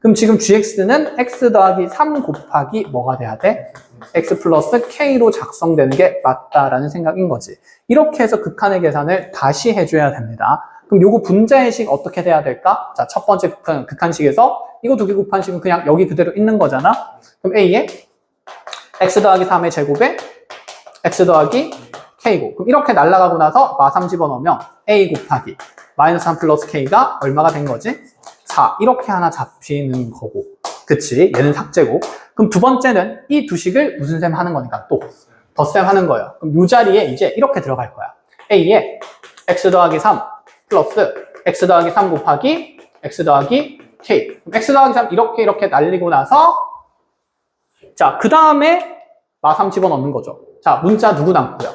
그럼 지금 gx는 x 더하기 3 곱하기 뭐가 돼야 돼? x 플러스 k로 작성되는 게 맞다라는 생각인 거지. 이렇게 해서 극한의 계산을 다시 해줘야 됩니다. 그럼 요거 분자의 식 어떻게 돼야 될까? 자, 첫 번째 극한식에서 이거 2개 곱한 식은 그냥 여기 그대로 있는 거잖아. 그럼 a의 x 더하기 3의 제곱에 x 더하기 k고 그럼 이렇게 날아가고 나서 마3 집어넣으면 a 곱하기 마이너스 3 플러스 k가 얼마가 된 거지? 4. 이렇게 하나 잡히는 거고 그치? 얘는 삭제고 그럼 두 번째는 이 두 식을 무슨 셈 하는 거니까 또 덧셈 하는 거예요. 그럼 이 자리에 이제 이렇게 들어갈 거야. a에 x 더하기 3 플러스 x 더하기 3 곱하기 x 더하기 k 그럼 x 더하기 3 이렇게 날리고 나서 자, 그 다음에 마3 집어넣는 거죠. 자, 문자 누구 남고요?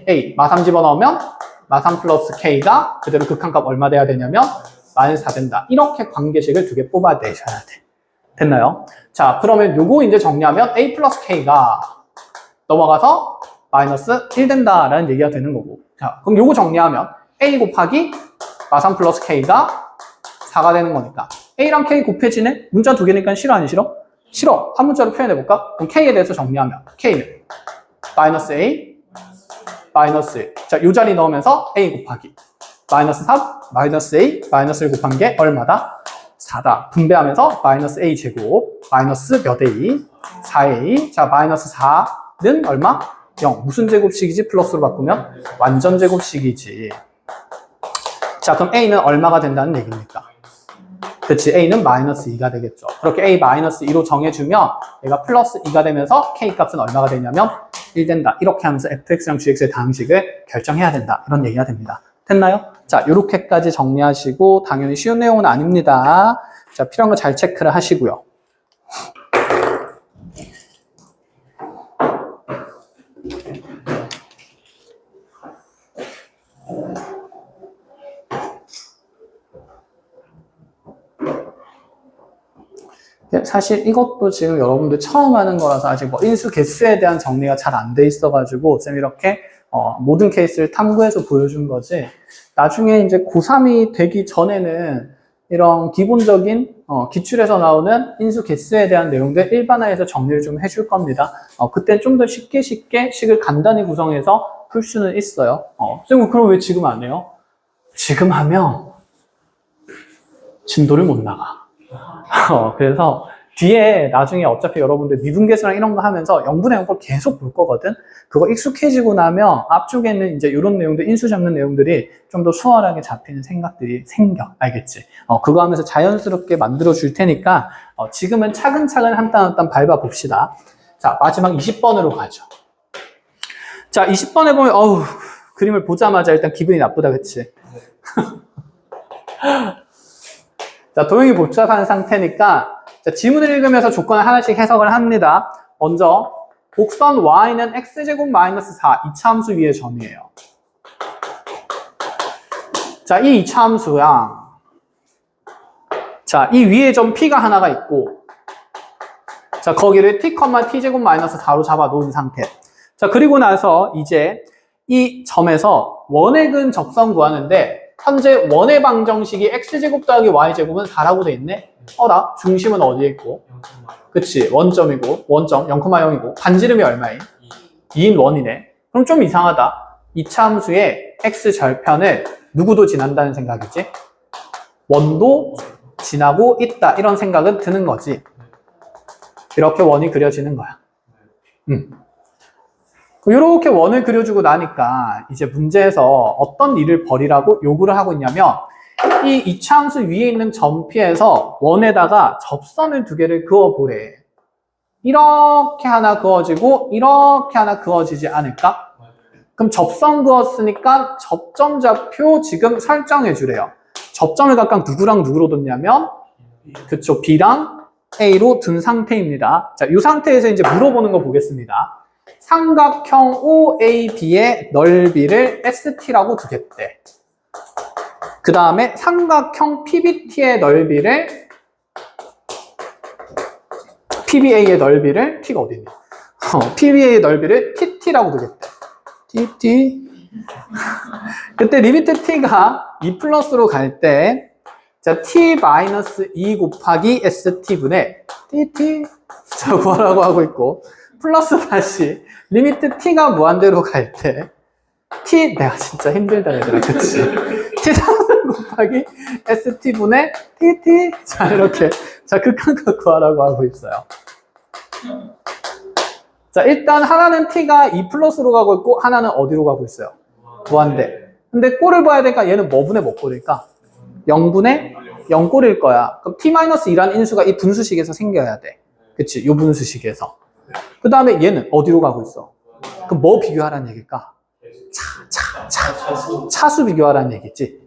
a. 마3 집어넣으면 마3 플러스 k가 그대로 극한값 얼마 돼야 되냐면 마이너스 4 된다. 이렇게 관계식을 2개 뽑아내셔야 돼. 됐나요? 자, 그러면 요거 이제 정리하면 a 플러스 k가 넘어가서 마이너스 1 된다라는 얘기가 되는 거고. 자, 그럼 요거 정리하면 a 곱하기 마산 플러스 k가 4가 되는 거니까 a랑 k 곱해지네? 문자 두 개니까 싫어 아니 싫어? 싫어. 한 문자로 표현해볼까? 그럼 k에 대해서 정리하면 k는 마이너스 a 마이너스 1. 자, 요 자리 넣으면서 a 곱하기 마이너스 3 마이너스 a 마이너스 1 곱한 게 얼마다? 4다. 분배하면서 마이너스 a 제곱 마이너스 몇 a? 4a. 자, 마이너스 4는 얼마? 0. 무슨 제곱식이지? 플러스로 바꾸면 완전 제곱식이지. 자, 그럼 a는 얼마가 된다는 얘기입니까? 그치, a는 마이너스 2가 되겠죠. 그렇게 a 마이너스 2로 정해주면 얘가 플러스 2가 되면서 k 값은 얼마가 되냐면 1 된다. 이렇게 하면서 fx랑 gx의 다항식을 결정해야 된다. 이런 얘기가 됩니다. 됐나요? 자, 요렇게까지 정리하시고 당연히 쉬운 내용은 아닙니다. 자, 필요한 거 잘 체크를 하시고요. 사실 이것도 지금 여러분들 처음 하는 거라서 아직 뭐 인수 개수에 대한 정리가 잘 안 돼 있어가지고 쌤 이렇게 모든 케이스를 탐구해서 보여준 거지. 나중에 이제 고3이 되기 전에는 이런 기본적인 기출에서 나오는 인수 개수에 대한 내용들 일반화해서 정리를 좀 해줄 겁니다. 그때 좀 더 쉽게 식을 간단히 구성해서 풀 수는 있어요. 쌤 그럼 왜 지금 안 해요? 지금 하면 진도를 못 나가. 그래서 뒤에 나중에 어차피 여러분들 미분계수랑 이런 거 하면서 0분의 0걸 계속 볼 거거든. 그거 익숙해지고 나면 앞쪽에는 이제 이런 내용들, 인수 잡는 내용들이 좀 더 수월하게 잡히는 생각들이 생겨. 알겠지? 그거 하면서 자연스럽게 만들어 줄 테니까 지금은 차근차근 한 땀 한 땀 밟아 봅시다. 자, 마지막 20번으로 가죠. 자, 20번에 보면 그림을 보자마자 일단 기분이 나쁘다, 그치? 자, 도형이 복잡한 상태니까 자, 지문을 읽으면서 조건을 하나씩 해석을 합니다. 먼저 곡선 y는 x제곱 마이너스 4 이차함수 위의 점이에요. 자, 이 이차함수야. 자, 이 위에 점 p가 하나가 있고 자, 거기를 t, t제곱 마이너스 4로 잡아 놓은 상태. 자, 그리고 나서 이제 이 점에서 원액은 적선 구하는데 현재 원의 방정식이 x제곱 더하기 y제곱은 4라고 돼 있네? 어라? 중심은 어디에 있고? 그치, 원점이고, 원점 0,0이고, 반지름이 얼마임? 2인 원이네. 그럼 좀 이상하다. 이차함수의 x절편을 누구도 지난다는 생각이지? 원도 지나고 있다. 이런 생각은 드는 거지. 이렇게 원이 그려지는 거야. 이렇게 원을 그려주고 나니까 이제 문제에서 어떤 일을 벌이라고 요구를 하고 있냐면 이 이차함수 위에 있는 점 P에서 원에다가 접선을 두 개를 그어보래. 이렇게 하나 그어지고 이렇게 하나 그어지지 않을까? 그럼 접선 그었으니까 접점좌표 지금 설정해 주래요. 접점을 각각 누구랑 누구로 뒀냐면 그쵸, B랑 A로 둔 상태입니다. 자, 이 상태에서 이제 물어보는 거 보겠습니다. 삼각형 OAB의 넓이를 ST라고 두겠대. 그 다음에 삼각형 PBT의 넓이를 PBA의 넓이를 T가 어디 있냐? PBA의 넓이를 TT라고 두겠대. TT. 그때 리미트 T가 2 플러스로 갈 때 자, T-2 곱하기 ST분의 TT 자, 구하라고 하고 있고 플러스 다시 리미트 t가 무한대로 갈 때 t 내가 진짜 힘들다 얘들아 그치? t 곱하기 st분의 tt 자 이렇게 자 극한값 구하라고 하고 있어요. 자 일단 하나는 t가 2 플러스로 가고 있고 하나는 어디로 가고 있어요? 무한대. 근데 꼴을 봐야 되니까 얘는 뭐 분의 뭐 꼴일까? 0분의 0꼴일 거야. 그럼 t-2라는 인수가 이 분수식에서 생겨야 돼. 그치? 요 분수식에서. 그 다음에 얘는 어디로 가고 있어? 그럼 뭐 비교하라는 얘기일까? 차수 비교하라는 얘기지.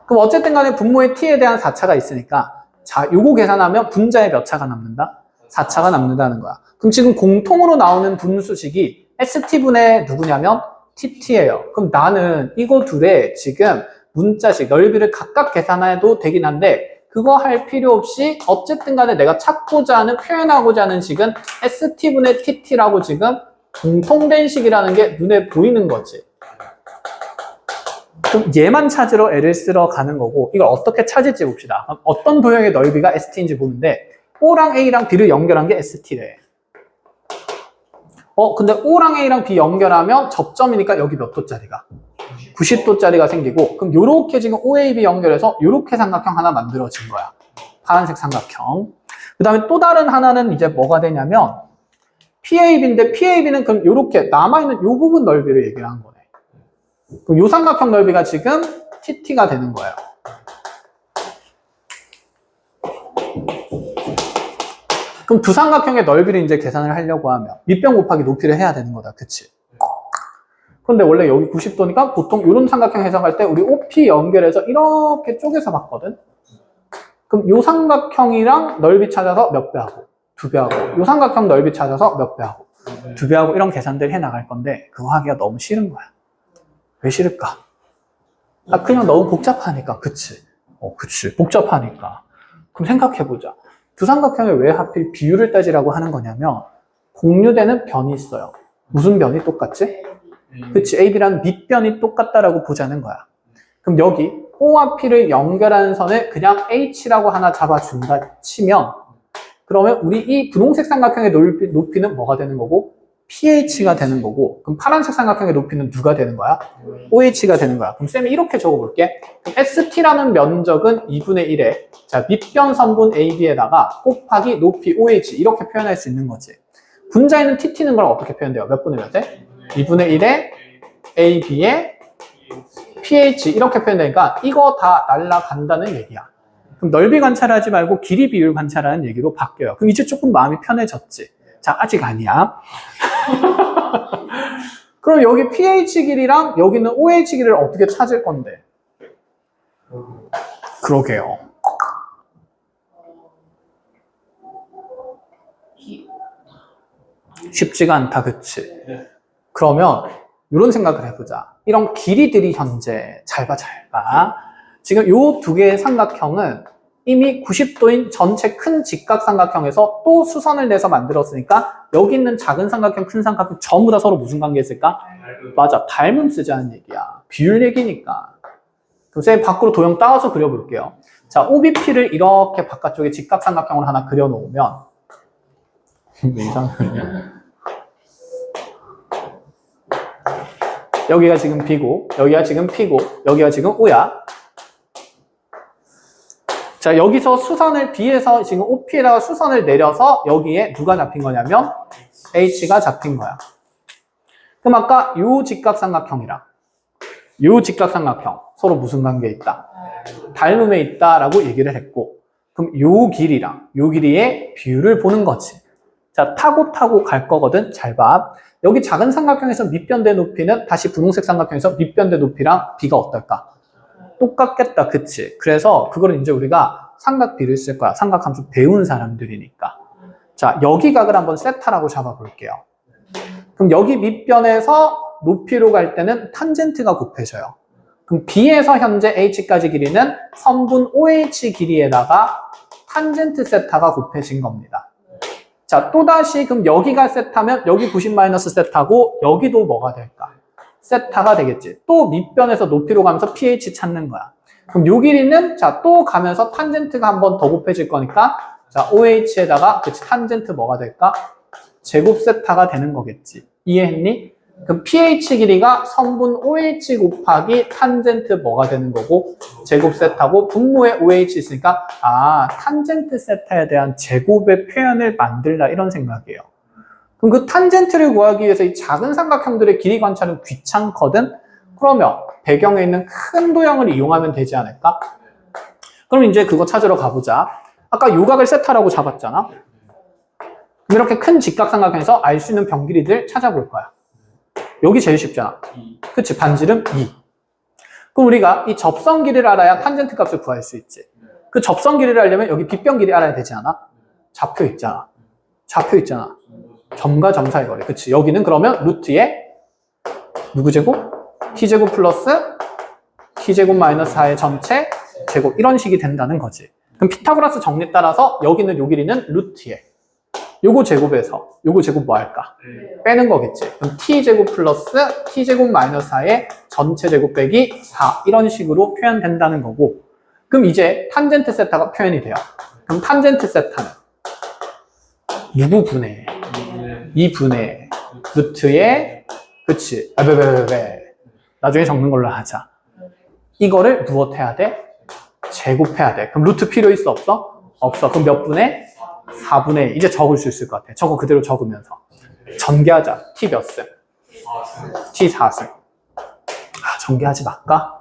그럼 어쨌든 간에 분모의 t에 대한 4차가 있으니까 자, 요거 계산하면 분자에 몇 차가 남는다? 4차가 남는다는 거야. 그럼 지금 공통으로 나오는 분수식이 st분의 누구냐면 tt예요. 그럼 나는 이거 둘의 지금 문자식 넓이를 각각 계산해도 되긴 한데 그거 할 필요 없이 어쨌든 간에 내가 찾고자 하는, 표현하고자 하는 식은 ST분의 TT라고 지금 공통된 식이라는 게 눈에 보이는 거지. 그럼 얘만 찾으러 L을 쓰러 가는 거고, 이걸 어떻게 찾을지 봅시다. 어떤 도형의 넓이가 ST인지 보는데 O랑 A랑 B를 연결한 게 ST래. 근데 O랑 A랑 B 연결하면 접점이니까 여기 몇 도짜리가? 90도짜리가 생기고, 그럼 요렇게 지금 OAB 연결해서 요렇게 삼각형 하나 만들어진 거야. 파란색 삼각형. 그 다음에 또 다른 하나는 이제 뭐가 되냐면 PAB인데, PAB는 그럼 요렇게 남아있는 요 부분 넓이를 얘기를 한 거네. 그럼 요 삼각형 넓이가 지금 TT가 되는 거예요. 그럼 두 삼각형의 넓이를 이제 계산을 하려고 하면 밑변 곱하기 높이를 해야 되는 거다. 그치? 그런데 원래 여기 90도니까 보통 이런 삼각형 해석할 때 우리 OP 연결해서 이렇게 쪼개서 봤거든? 그럼 요 삼각형이랑 넓이 찾아서 몇 배 하고, 2배 하고, 요 삼각형 넓이 찾아서 몇 배 하고, 2배 하고, 이런 계산들 해 나갈 건데 그거 하기가 너무 싫은 거야. 왜 싫을까? 그냥 너무 복잡하니까. 그치? 그치. 복잡하니까. 그럼 생각해보자. 두 삼각형에 왜 하필 비율을 따지라고 하는 거냐면 공유되는 변이 있어요. 무슨 변이 똑같지? 그치, AB라는 밑변이 똑같다라고 보자는 거야. 그럼 여기 O와 P를 연결하는 선을 그냥 H라고 하나 잡아준다 치면, 그러면 우리 이 분홍색 삼각형의 높이는 뭐가 되는 거고? PH가 되는 거고, 그럼 파란색 삼각형의 높이는 누가 되는 거야? OH가 되는 거야. 그럼 쌤이 이렇게 적어볼게. 그럼 ST라는 면적은 2분의 1에 자 밑변 선분 AB에다가 곱하기 높이 OH, 이렇게 표현할 수 있는 거지. 분자에는 TT는 걸 어떻게 표현돼요? 몇 분의 몇 대? 2분의 1에 AB에 pH, 이렇게 표현되니까 이거 다 날라간다는 얘기야. 그럼 넓이 관찰하지 말고 길이 비율 관찰하는 얘기로 바뀌어요. 그럼 이제 조금 마음이 편해졌지. 자, 아직 아니야. 그럼 여기 pH 길이랑 여기는 OH 길이를 어떻게 찾을 건데? 그러게요. 쉽지가 않다, 그치? 그러면 이런 생각을 해보자. 이런 길이들이 현재 잘 봐. 지금 요 두 개의 삼각형은 이미 90도인 전체 큰 직각삼각형에서 또 수선을 내서 만들었으니까 여기 있는 작은 삼각형, 큰 삼각형 전부 다 서로 무슨 관계 있을까? 맞아, 닮음 쓰자는 얘기야. 비율 얘기니까. 그럼 쌤 밖으로 도형 따와서 그려볼게요. 자, OBP를 이렇게 바깥쪽에 직각삼각형을 하나 그려놓으면 왜 이상하냐? 여기가 지금 B고, 여기가 지금 P고, 여기가 지금 O야. 자, 여기서 수선을 B에서 지금 OP에다가 수선을 내려서 여기에 누가 잡힌 거냐면 H가 잡힌 거야. 그럼 아까 요 직각삼각형이랑 요 직각삼각형 서로 무슨 관계에 있다? 닮음에 있다라고 얘기를 했고, 그럼 요 길이랑 요 길이의 비율을 보는 거지. 자, 타고 갈 거거든. 잘 봐. 여기 작은 삼각형에서 밑변대 높이는 다시 분홍색 삼각형에서 밑변대 높이랑 B가 어떨까? 똑같겠다. 그치? 그래서 그거를 이제 우리가 삼각비를 쓸 거야. 삼각함수 배운 사람들이니까. 자, 여기 각을 한번 세타라고 잡아볼게요. 그럼 여기 밑변에서 높이로 갈 때는 탄젠트가 곱해져요. 그럼 B에서 현재 H까지 길이는 선분 OH 길이에다가 탄젠트 세타가 곱해진 겁니다. 자, 또다시 그럼 여기가 세타면 여기 90 마이너스 세타고 여기도 뭐가 될까? 세타가 되겠지. 또 밑변에서 높이로 가면서 pH 찾는 거야. 그럼 요 길이는 자, 또 가면서 탄젠트가 한 번 더 곱해질 거니까 자, OH에다가 그치, 탄젠트 뭐가 될까? 제곱 세타가 되는 거겠지. 이해했니? 그럼 pH 길이가 선분 OH 곱하기 탄젠트 뭐가 되는 거고 제곱 세타고 분모에 OH 있으니까 탄젠트 세타에 대한 제곱의 표현을 만들라 이런 생각이에요. 그럼 그 탄젠트를 구하기 위해서 이 작은 삼각형들의 길이 관찰은 귀찮거든? 그러면 배경에 있는 큰 도형을 이용하면 되지 않을까? 그럼 이제 그거 찾으러 가보자. 아까 요각을 세타라고 잡았잖아. 이렇게 큰 직각삼각형에서 알 수 있는 변 길이들 찾아볼 거야. 여기 제일 쉽잖아. 그치? 반지름 2. 그럼 우리가 이 접선 길이를 알아야 탄젠트 값을 구할 수 있지. 그 접선 길이를 알려면 여기 빗변 길이 알아야 되지 않아? 좌표 있잖아. 점과 점 사이 거리. 그치? 여기는 그러면 루트에 누구 제곱? t제곱 플러스 t제곱 마이너스 4의 전체 제곱 이런 식이 된다는 거지. 그럼 피타고라스 정리에 따라서 여기는 요 길이는 루트에 요거 제곱에서 요거 제곱 뭐 할까? 네. 빼는 거겠지. 그럼 t제곱 플러스 t제곱 마이너스 4의 전체 제곱 빼기 4 이런 식으로 표현된다는 거고 그럼 이제 탄젠트 세타가 표현이 돼요. 그럼 탄젠트 세타는 누구 분해? 2분의 루트에 그치 나중에 적는 걸로 하자. 이거를 무엇 해야 돼? 제곱해야 돼. 그럼 루트 필요 있어 없어? 없어. 그럼 몇 분의? 4분의 1. 이제 적을 수 있을 것 같아. 저거 그대로 적으면서 전개하자. t 몇 승? t 4승. 전개하지 말까?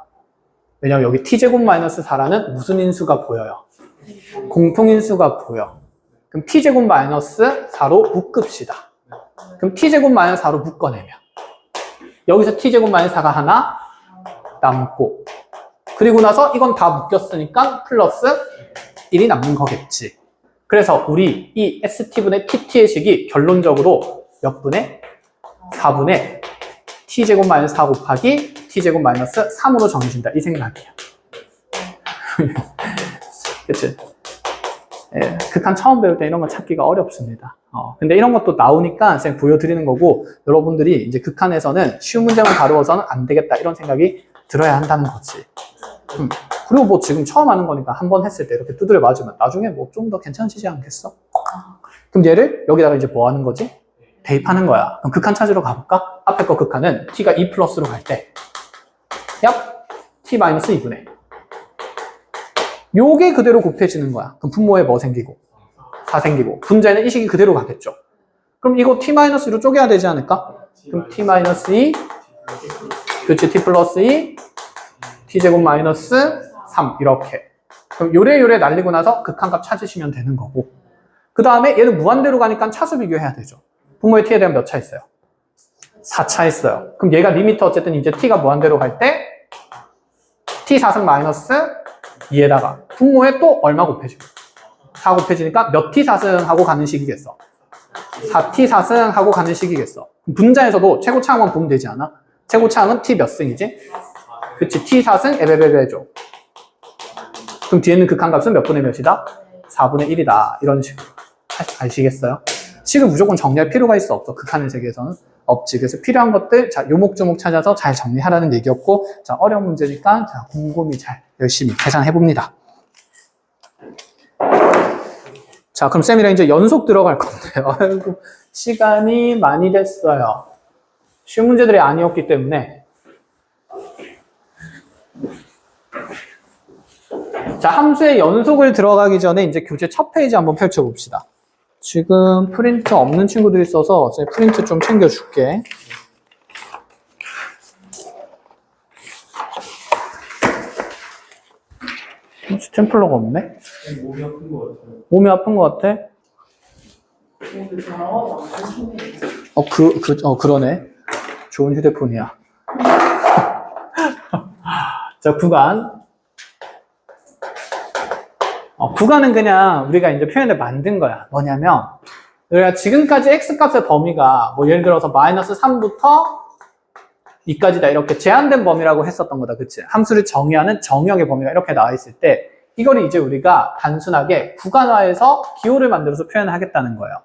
왜냐면 여기 t제곱 마이너스 4라는 무슨 인수가 보여요? 공통인수가 보여. 그럼 t제곱 마이너스 4로 묶읍시다. 그럼 t제곱 마이너스 4로 묶어내면 여기서 t제곱 마이너스 4가 하나 남고 그리고 나서 이건 다 묶였으니까 플러스 1이 남는 거겠지. 그래서 우리 이 ST분의 TT의 식이 결론적으로 몇 분의? 4분의 T제곱 마이너스 4 곱하기 T제곱 마이너스 3으로 정해진다. 이 생각이야. 그치? 예, 극한 처음 배울 때 이런 거 찾기가 어렵습니다. 근데 이런 것도 나오니까 쌤 보여드리는 거고 여러분들이 이제 극한에서는 쉬운 문제만 다루어서는 안 되겠다 이런 생각이 들어야 한다는 거지. 그리고 뭐 지금 처음 하는 거니까 한 번 했을 때 이렇게 두드려 맞으면 나중에 뭐 좀 더 괜찮아지지 않겠어? 그럼 얘를 여기다가 이제 뭐 하는 거지? 대입하는 거야. 그럼 극한 찾으러 가볼까? 앞에 거 극한은 t가 2 플러스로 갈 때 약 t 마이너스 2분의 요게 그대로 곱해지는 거야. 그럼 분모에 뭐 생기고? 4 생기고 분자에는 이 식이 그대로 가겠죠. 그럼 이거 t 마이너스 2로 쪼개야 되지 않을까? 그럼 t 마이너스 2 그렇지 t 플러스 2 t제곱 마이너스 3 이렇게. 그럼 요래요래 날리고 나서 극한값 찾으시면 되는 거고 그 다음에 얘는 무한대로 가니까 차수 비교해야 되죠. 분모의 t에 대한 몇 차 있어요? 4차 있어요. 그럼 얘가 리미트 어쨌든 이제 t가 무한대로 갈 때 t 4승 마이너스 2에다가 분모에 또 얼마 곱해지고 4 곱해지니까 몇 t 4승 하고 가는 식이겠어? 4t 4승 하고 가는 식이겠어. 분자에서도 최고차항만 보면 되지 않아? 최고차항은 t 몇 승이지? 그치, t 4승 에베베베죠. 그럼 뒤에 있는 극한값은 몇 분의 몇이다? 4분의 1이다. 이런 식으로. 아시겠어요? 식을 무조건 정리할 필요가 있어 없어? 극한의 세계에서는 없지. 그래서 필요한 것들 자 요목조목 찾아서 잘 정리하라는 얘기였고 자 어려운 문제니까 자 곰곰이 잘 열심히 계산해 봅니다. 자 그럼 쌤이랑 이제 연속 들어갈 건데요. 아이고 시간이 많이 됐어요. 쉬운 문제들이 아니었기 때문에 자 함수의 연속을 들어가기 전에 이제 교재 첫 페이지 한번 펼쳐봅시다. 지금 프린트 없는 친구들이 있어서 제가 프린트 좀 챙겨줄게. 스탬플러가 없네? 몸이 아픈 것 같아요. 몸이 아픈 것 같아? 그러네. 좋은 휴대폰이야. 자, 구간. 구간은 그냥 우리가 이제 표현을 만든 거야. 뭐냐면, 우리가 지금까지 x값의 범위가 뭐 예를 들어서 마이너스 3부터 2까지다 이렇게 제한된 범위라고 했었던 거다. 그치? 함수를 정의하는 정의역의 범위가 이렇게 나와 있을 때 이걸 이제 우리가 단순하게 구간화해서 기호를 만들어서 표현을 하겠다는 거예요.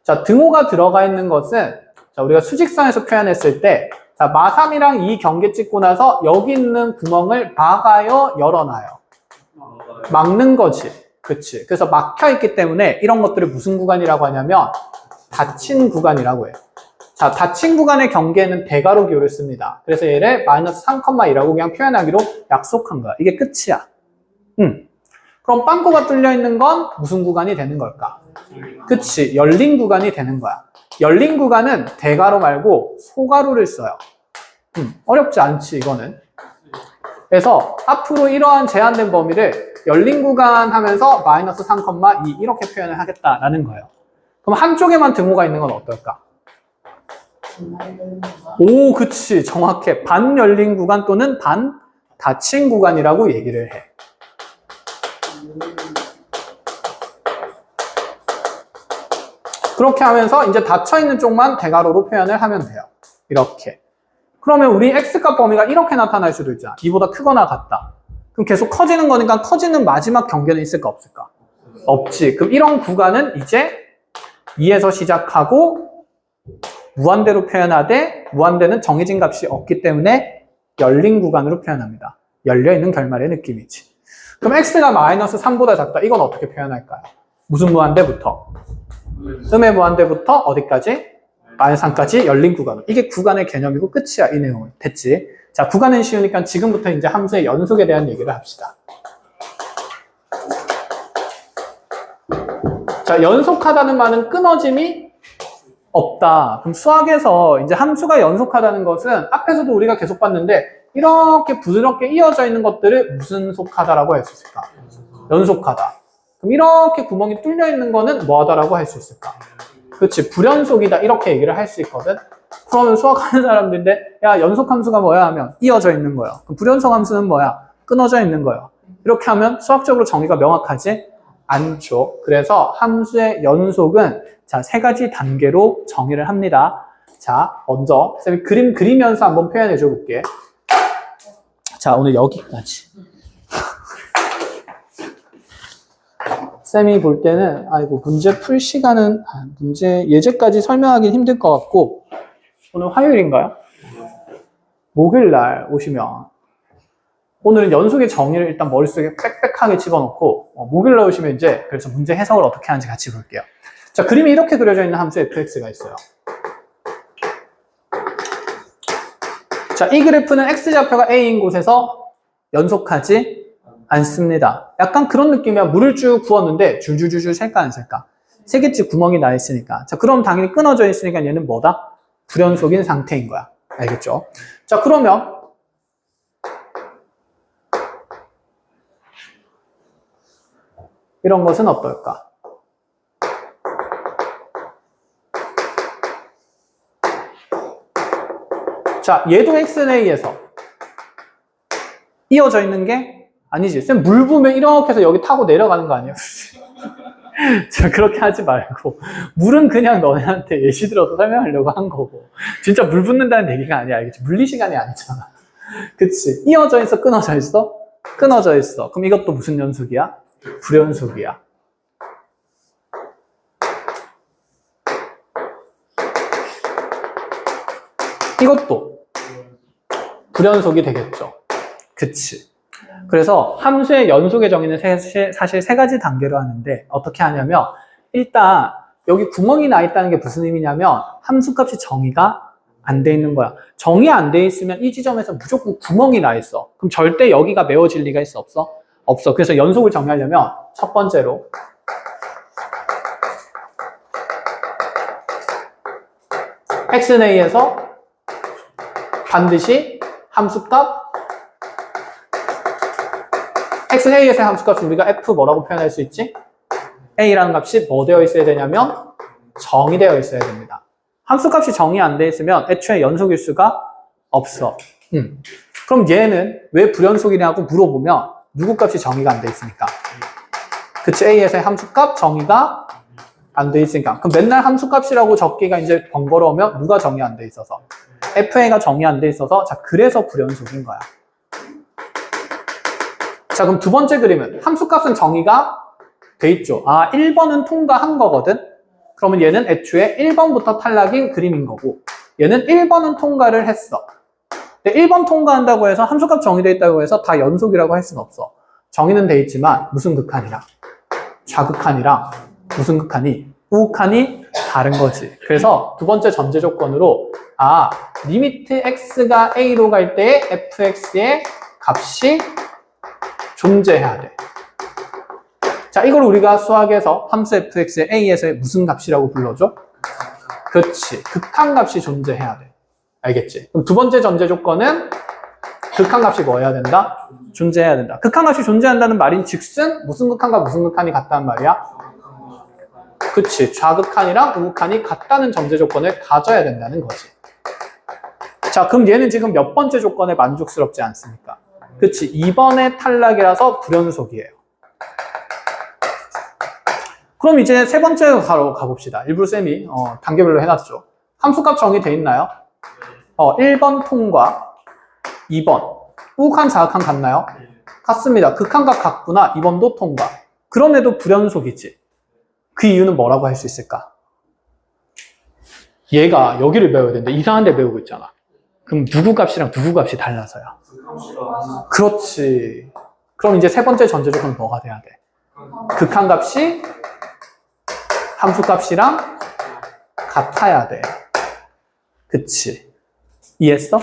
자, 등호가 들어가 있는 것은 자, 우리가 수직선에서 표현했을 때 자, 마3이랑 이 경계 찍고 나서 여기 있는 구멍을 막아요, 열어놔요. 막는 거지. 그치? 그래서 막혀있기 때문에 이런 것들을 무슨 구간이라고 하냐면 닫힌 구간이라고 해요. 자, 닫힌 구간의 경계에는 대괄호 기호를 씁니다. 그래서 얘를 마이너스 3,2라고 그냥 표현하기로 약속한 거야. 이게 끝이야. 그럼 빵꾸가 뚫려 있는 건 무슨 구간이 되는 걸까? 그치? 열린 구간이 되는 거야. 열린 구간은 대괄호 말고 소괄호를 써요. 어렵지 않지, 이거는. 그래서 앞으로 이러한 제한된 범위를 열린 구간 하면서 마이너스 3,2 이렇게 표현을 하겠다라는 거예요. 그럼 한쪽에만 등호가 있는 건 어떨까? 오, 그치. 정확해. 반 열린 구간 또는 반 닫힌 구간이라고 얘기를 해. 그렇게 하면서 이제 닫혀있는 쪽만 대괄호로 표현을 하면 돼요. 이렇게. 그러면 우리 x값 범위가 이렇게 나타날 수도 있잖아. 이보다 크거나 같다. 그럼 계속 커지는 거니까 커지는 마지막 경계는 있을까 없을까? 없지. 그럼 이런 구간은 이제 2에서 시작하고 무한대로 표현하되 무한대는 정해진 값이 없기 때문에 열린 구간으로 표현합니다. 열려있는 결말의 느낌이지. 그럼 x가 마이너스 3보다 작다. 이건 어떻게 표현할까요? 무슨 무한대부터? 음의 무한대부터 어디까지? 마이너스 3까지 열린 구간. 이게 구간의 개념이고 끝이야. 이 내용은. 됐지? 자, 구간은 쉬우니까 지금부터 이제 함수의 연속에 대한 얘기를 합시다. 자, 연속하다는 말은 끊어짐이 없다. 그럼 수학에서 이제 함수가 연속하다는 것은 앞에서도 우리가 계속 봤는데 이렇게 부드럽게 이어져 있는 것들을 무슨 속하다라고 할 수 있을까? 연속하다. 그럼 이렇게 구멍이 뚫려 있는 거는 뭐하다라고 할 수 있을까? 그렇지, 불연속이다 이렇게 얘기를 할 수 있거든. 그러면 수학하는 사람들인데 야, 연속함수가 뭐야 하면 이어져 있는 거예요. 그럼 불연속 함수는 뭐야? 끊어져 있는 거예요. 이렇게 하면 수학적으로 정의가 명확하지 않죠. 그래서 함수의 연속은 자, 3가지 단계로 정의를 합니다. 자, 먼저 쌤이 그림 그리면서 한번 표현해 줘 볼게. 자, 오늘 여기까지. 쌤이 볼 때는 아이고 문제 풀 시간은 문제 예제까지 설명하기는 힘들 것 같고 오늘 화요일인가요? 목요일날 오시면 오늘은 연속의 정의를 일단 머릿속에 빽빽하게 집어넣고 목요일날 오시면 이제 그래서 문제 해석을 어떻게 하는지 같이 볼게요. 자, 그림이 이렇게 그려져 있는 함수 fx가 있어요. 자, 이 그래프는 x좌표가 a인 곳에서 연속하지 않습니다. 약간 그런 느낌이야. 물을 쭉 부었는데 줄줄줄줄 셀까 안 셀까? 3개째 구멍이 나 있으니까. 자, 그럼 당연히 끊어져 있으니까 얘는 뭐다? 불연속인 상태인 거야. 알겠죠? 자, 그러면 이런 것은 어떨까? 자, 얘도 xnA에서 이어져 있는 게 아니지. 쌤, 물 부으면 이렇게 해서 여기 타고 내려가는 거 아니에요? 자, 그렇게 하지 말고 물은 그냥 너네한테 예시 들어서 설명하려고 한 거고 진짜 물 붓는다는 얘기가 아니야. 알겠지? 물리 시간이 아니잖아. 그치? 이어져 있어? 끊어져 있어? 끊어져 있어. 그럼 이것도 무슨 연속이야? 불연속이야. 이것도 불연속이 되겠죠. 그치? 그래서 함수의 연속의 정의는 사실 3가지 단계로 하는데 어떻게 하냐면 일단 여기 구멍이 나 있다는 게 무슨 의미냐면 함수값이 정의가 안 돼 있는 거야. 정의 안 돼 있으면 이 지점에서 무조건 구멍이 나 있어. 그럼 절대 여기가 메워질 리가 있어? 없어? 없어. 그래서 연속을 정의하려면 첫 번째로 xnA에서 반드시 함수값 xnA에서의 함수값을 우리가 f 뭐라고 표현할 수 있지? a라는 값이 뭐 되어 있어야 되냐면 정의되어 있어야 됩니다. 함수값이 정의 안 돼 있으면 애초에 연속일 수가 없어. 그럼 얘는 왜 불연속이냐고 물어보면 누구 값이 정의가 안 돼 있으니까. 그치? a에서의 함수값 정의가 안 돼 있으니까. 그럼 맨날 함수값이라고 적기가 이제 번거로우면 누가 정의 안 돼 있어서? fa가 정의 안 돼 있어서 자, 그래서 불연속인 거야. 자, 그럼 두 번째 그림은 함수값은 정의가 돼 있죠. 아, 1번은 통과한 거거든. 그러면 얘는 애초에 1번부터 탈락인 그림인 거고 얘는 1번은 통과를 했어. 근데 1번 통과한다고 해서 함수값 정의돼 있다고 해서 다 연속이라고 할 수는 없어. 정의는 돼 있지만 무슨 극한이랑 좌극한이랑 무슨 극한이 우극한이 다른 거지. 그래서 두 번째 전제 조건으로 아, 리미트 x가 a로 갈 때에 fx의 값이 존재해야 돼. 자, 이걸 우리가 수학에서 함수 fx의 a에서의 무슨 값이라고 불러줘? 그렇지. 극한값이 존재해야 돼. 알겠지? 그럼 두 번째 전제 조건은 극한값이 뭐 해야 된다? 존재해야 된다. 극한값이 존재한다는 말인 즉슨 무슨 극한과 무슨 극한이 같다는 말이야? 그치. 좌극한이랑 우극한이 같다는 전제 조건을 가져야 된다는 거지. 자, 그럼 얘는 지금 몇 번째 조건에 만족스럽지 않습니까? 그치. 2번의 탈락이라서 불연속이에요. 그럼 이제 세 번째 가봅시다. 일부 쌤이 단계별로 해놨죠. 함수값 정의돼 있나요? 1번 통과, 2번. 우극한, 좌극한 같나요? 같습니다. 극한값 같구나. 이번도 통과. 그럼에도 불연속이지. 그 이유는 뭐라고 할 수 있을까? 얘가 여기를 배워야 되는데 이상한 데 배우고 있잖아. 그럼 누구 값이랑 누구 값이 달라서요. 그렇지. 그럼 이제 세 번째 전제 조건은 뭐가 돼야 돼? 극한값이 함수값이랑 같아야 돼. 그치. 이해했어?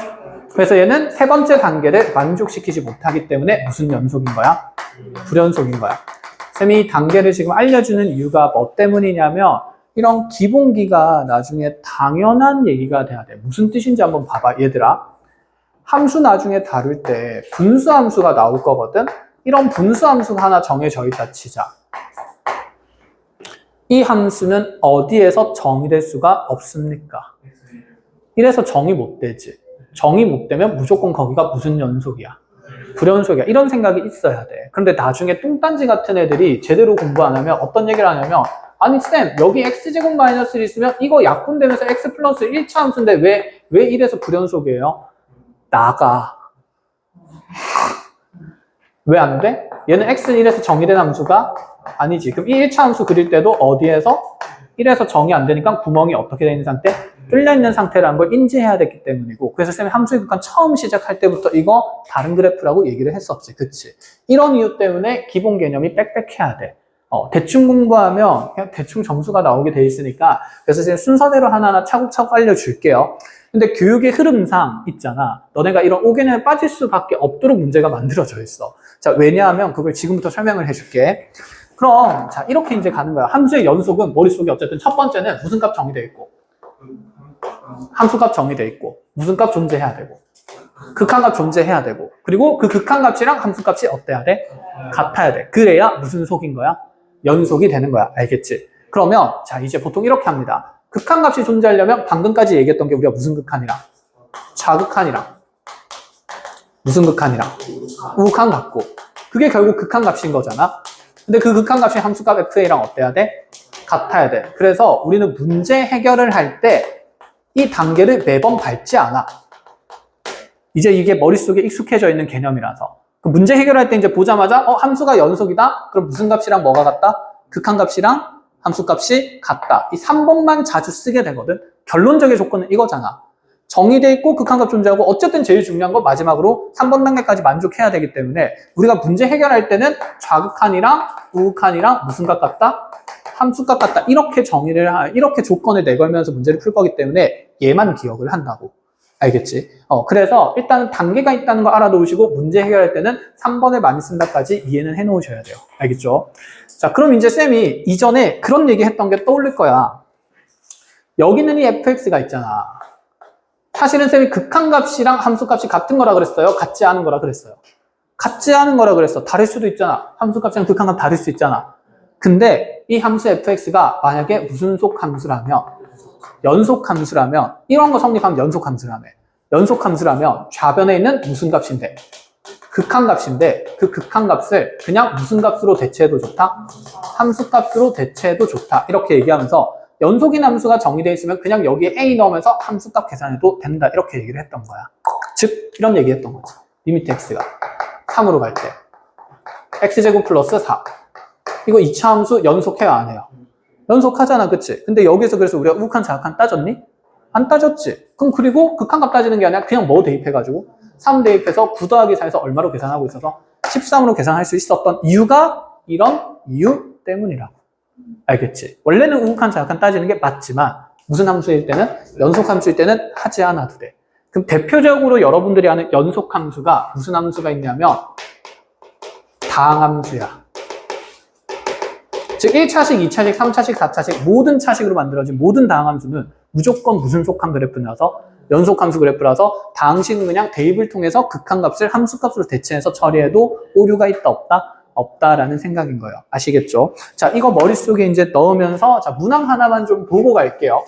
그래서 얘는 세 번째 단계를 만족시키지 못하기 때문에 무슨 연속인 거야? 불연속인 거야. 쌤이 이 단계를 지금 알려주는 이유가 뭐 때문이냐면 이런 기본기가 나중에 당연한 얘기가 돼야 돼. 무슨 뜻인지 한번 봐봐. 얘들아. 함수 나중에 다룰 때 분수함수가 나올 거거든? 이런 분수함수가 하나 정해져 있다 치자. 이 함수는 어디에서 정의될 수가 없습니까? 이래서 정의 못 되지. 정의 못 되면 무조건 거기가 무슨 연속이야? 불연속이야. 이런 생각이 있어야 돼. 그런데 나중에 뚱딴지 같은 애들이 제대로 공부 안 하면 어떤 얘기를 하냐면 아니 쌤 여기 x제곱 마이너스 1 있으면 이거 약분되면서 x 플러스 1차 함수인데 왜 이래서 불연속이에요? 나가. 왜 안 돼? 얘는 x는 1에서 정의된 함수가 아니지. 그럼 이 1차 함수 그릴 때도 어디에서? 1에서 정의 안 되니까 구멍이 어떻게 되어 있는 상태? 뚫려 있는 상태라는 걸 인지해야 됐기 때문이고 그래서 쌤이 함수의 극한 처음 시작할 때부터 이거 다른 그래프라고 얘기를 했었지. 그치? 이런 이유 때문에 기본 개념이 빽빽해야 돼. 대충 공부하면 그냥 대충 점수가 나오게 돼 있으니까 그래서 쌤 순서대로 하나하나 차곡차곡 알려줄게요. 근데 교육의 흐름상 있잖아. 너네가 이런 5개념에 빠질 수밖에 없도록 문제가 만들어져 있어. 자, 왜냐하면 그걸 지금부터 설명을 해줄게. 그럼 자 이렇게 이제 가는 거야. 함수의 연속은 머릿속에 어쨌든 첫 번째는 무슨 값 정의되어 있고 함수값 정의되어 있고 무슨 값 존재해야 되고 극한값 존재해야 되고 그리고 그 극한값이랑 함수값이 어때야 돼? 같아야 돼. 그래야 무슨 속인 거야? 연속이 되는 거야. 알겠지? 그러면 자 이제 보통 이렇게 합니다. 극한값이 존재하려면 방금까지 얘기했던 게 우리가 무슨 극한이랑 좌극한이랑 무슨 극한이랑 우극한 같고 그게 결국 극한값인 거잖아. 근데 그 극한값이 함수값 fa랑 어때야 돼? 같아야 돼. 그래서 우리는 문제 해결을 할 때 이 단계를 매번 밟지 않아. 이제 이게 머릿속에 익숙해져 있는 개념이라서. 그 문제 해결할 때 이제 보자마자 함수가 연속이다? 그럼 무슨 값이랑 뭐가 같다? 극한값이랑 함수값이 같다. 이 3번만 자주 쓰게 되거든. 결론적인 조건은 이거잖아. 정의돼 있고 극한값 존재하고 어쨌든 제일 중요한 건 마지막으로 3번 단계까지 만족해야 되기 때문에 우리가 문제 해결할 때는 좌극한이랑 우극한이랑 무슨 값 같다? 함수값 같다. 이렇게 이렇게 조건을 내걸면서 문제를 풀 거기 때문에 얘만 기억을 한다고. 알겠지? 그래서 일단 단계가 있다는 거 알아두시고 문제 해결할 때는 3번을 많이 쓴다까지 이해는 해놓으셔야 돼요. 알겠죠? 자, 그럼 이제 쌤이 이전에 그런 얘기 했던 게 떠오를 거야. 여기는 이 fx가 있잖아. 사실은 쌤이 극한값이랑 함수값이 같은 거라 그랬어요? 같지 않은 거라 그랬어요? 같지 않은 거라 그랬어. 다를 수도 있잖아. 함수값이랑 극한값 다를 수 있잖아. 근데 이 함수 fx가 만약에 무슨 속 함수라면 연속 함수라면 이런 거 성립하면 연속 함수라면 좌변에 있는 무슨 값인데 극한값인데 그 극한값을 그냥 무슨 값으로 대체해도 좋다? 함수값으로 대체해도 좋다. 이렇게 얘기하면서 연속인 함수가 정의되어 있으면 그냥 여기에 a 넣으면서 함수값 계산해도 된다. 이렇게 얘기를 했던 거야. 즉 이런 얘기 했던 거지. 리미트 x가 3으로 갈 때 x제곱 플러스 4 이거 2차 함수 연속해요 안 해요? 연속하잖아. 그치? 근데 여기서 그래서 우리가 우극한 좌극한 따졌니? 안 따졌지. 그럼 그리고 극한값 따지는 게 아니라 그냥 뭐 대입해가지고 3 대입해서 9 더하기 4에서 얼마로 계산하고 있어서 13으로 계산할 수 있었던 이유가 이런 이유 때문이라고. 알겠지? 원래는 우극한 좌극한 따지는 게 맞지만 무슨 함수일 때는 연속 함수일 때는 하지 않아도 돼. 그럼 대표적으로 여러분들이 아는 연속 함수가 무슨 함수가 있냐면 다항함수야. 즉 1차식, 2차식, 3차식, 4차식 모든 차식으로 만들어진 모든 다항함수는 무조건 무슨 속한 그래프라서 연속함수 그래프라서 다항식은 그냥 대입을 통해서 극한값을 함수값으로 대체해서 처리해도 오류가 있다 없다? 없다라는 생각인 거예요. 아시겠죠? 자, 이거 머릿속에 이제 넣으면서 자, 문항 하나만 좀 보고 갈게요.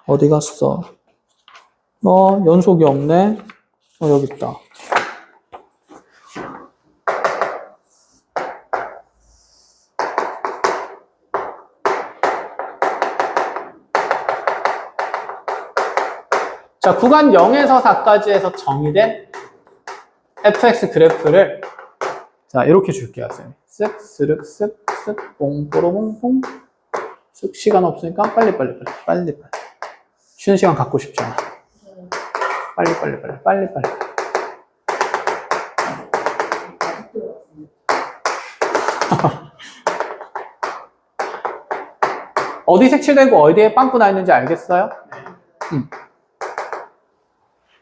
어디 갔어? 연속이 없네. 여기 있다. 자, 구간 0에서 4까지 해서 정의된 fx 그래프를 자, 이렇게 줄게요, 쌤. 쓱, 스륵, 쓱, 쓱, 뽕뽀로뽕뽕. 쓱, 시간 없으니까 빨리. 쉬는 시간 갖고 싶잖아. 빨리. 어디 색칠되고 어디에 빵꾸 나 있는지 알겠어요?